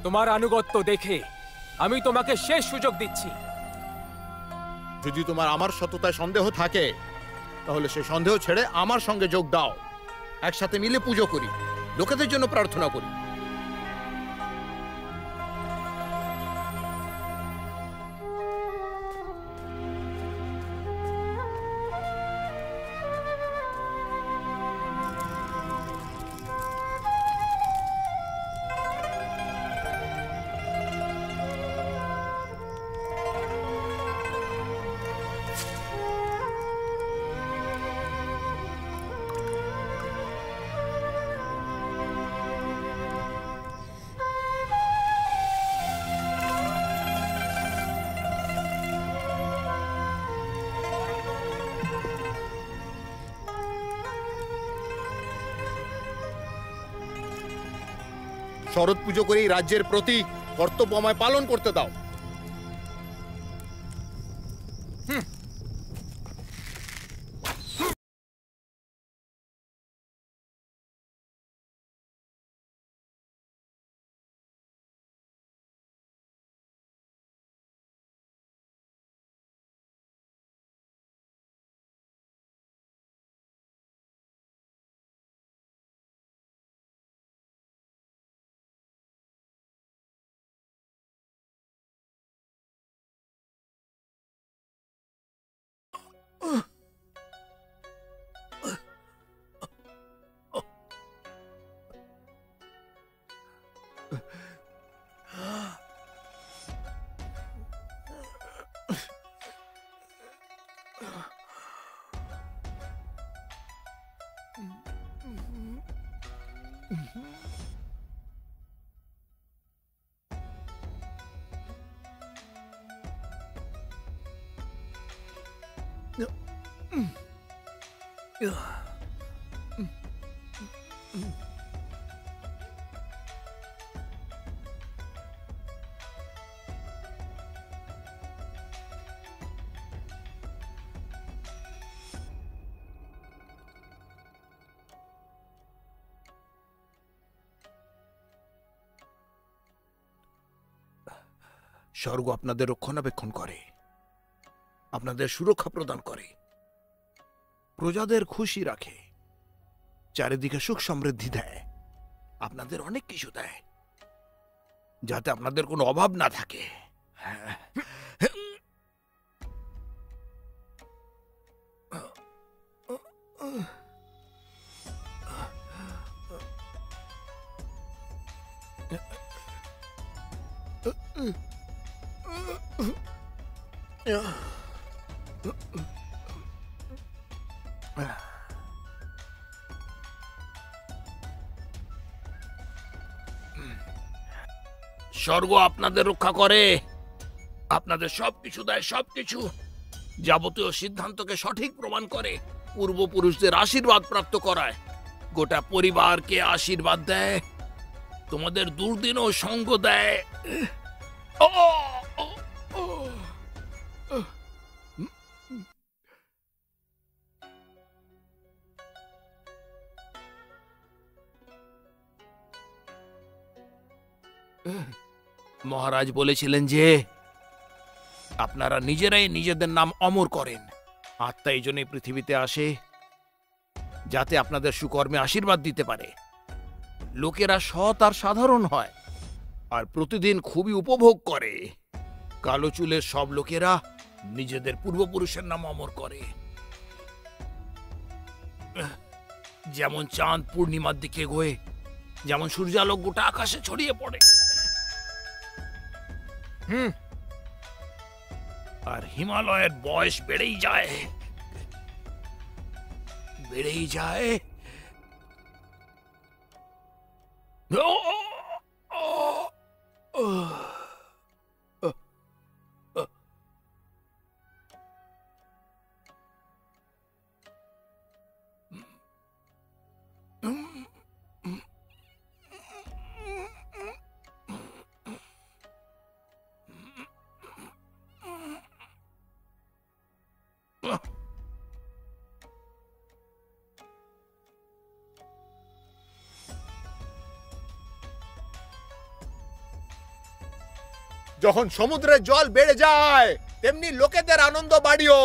[SPEAKER 4] তোমার আনুগত্য দেখে আমি তোমাকে শেষ সুযোগ দিচ্ছি।
[SPEAKER 1] যদি তোমার আমার সততায় সন্দেহ থাকে তাহলে সে সন্দেহ ছেড়ে আমার সঙ্গে যোগ দাও। একসাথে মিলে পুজো করি, লোকেদের জন্য প্রার্থনা করি। শরৎ পুজো করে এই রাজ্যের প্রতি কর্তব্য আমায় পালন করতে দাও। স্বর্গ আপনাদের রক্ষণাবেক্ষণ করে, আপনাদের সুরক্ষা প্রদান করে। প্রজাদের খুশি রাখে, চারিদিকে সুখ সমৃদ্ধি দেয়, আপনাদের অনেক কিছু দেয়, যাতে আপনাদের কোনো অভাব না থাকে। স্বর্গ আপনাদের রক্ষা করে, আপনাদের সবকিছু দেয়, সবকিছু, যাবতীয় সিদ্ধান্তকে সঠিক প্রমাণ করে, পূর্বপুরুষদের আশীর্বাদ প্রাপ্ত করায়, গোটা পরিবারকে আশীর্বাদ দেয়, তোমাদের দুর্দিনও সঙ্গ দেয়। ও, ও, ও, ও। মহারাজ বলেছিলেন যে আপনারা নিজেরাই নিজেদের নাম অমর করেন। আত্মা এই জন্যই পৃথিবীতে আসে যাতে আপনাদের সুকর্মে আশীর্বাদ দিতে পারে। লোকেরা সৎ আর সাধারণ হয় আর প্রতিদিন খুবই উপভোগ করে। কালো চুলের সব লোকেরা নিজেদের পূর্বপুরুষের নাম অমর করে। যেমন চাঁদ পূর্ণিমার দিকে গোয়ে, যেমন সূর্যালোক গোটা আকাশে ছড়িয়ে পড়ে, আর হিমালয়ের বয়স বেড়েই যায়, বেড়েই যায়।
[SPEAKER 9] যখন সমুদ্রের জল বেড়ে যায় তেমনি লোকেদের আনন্দ বাড়িও।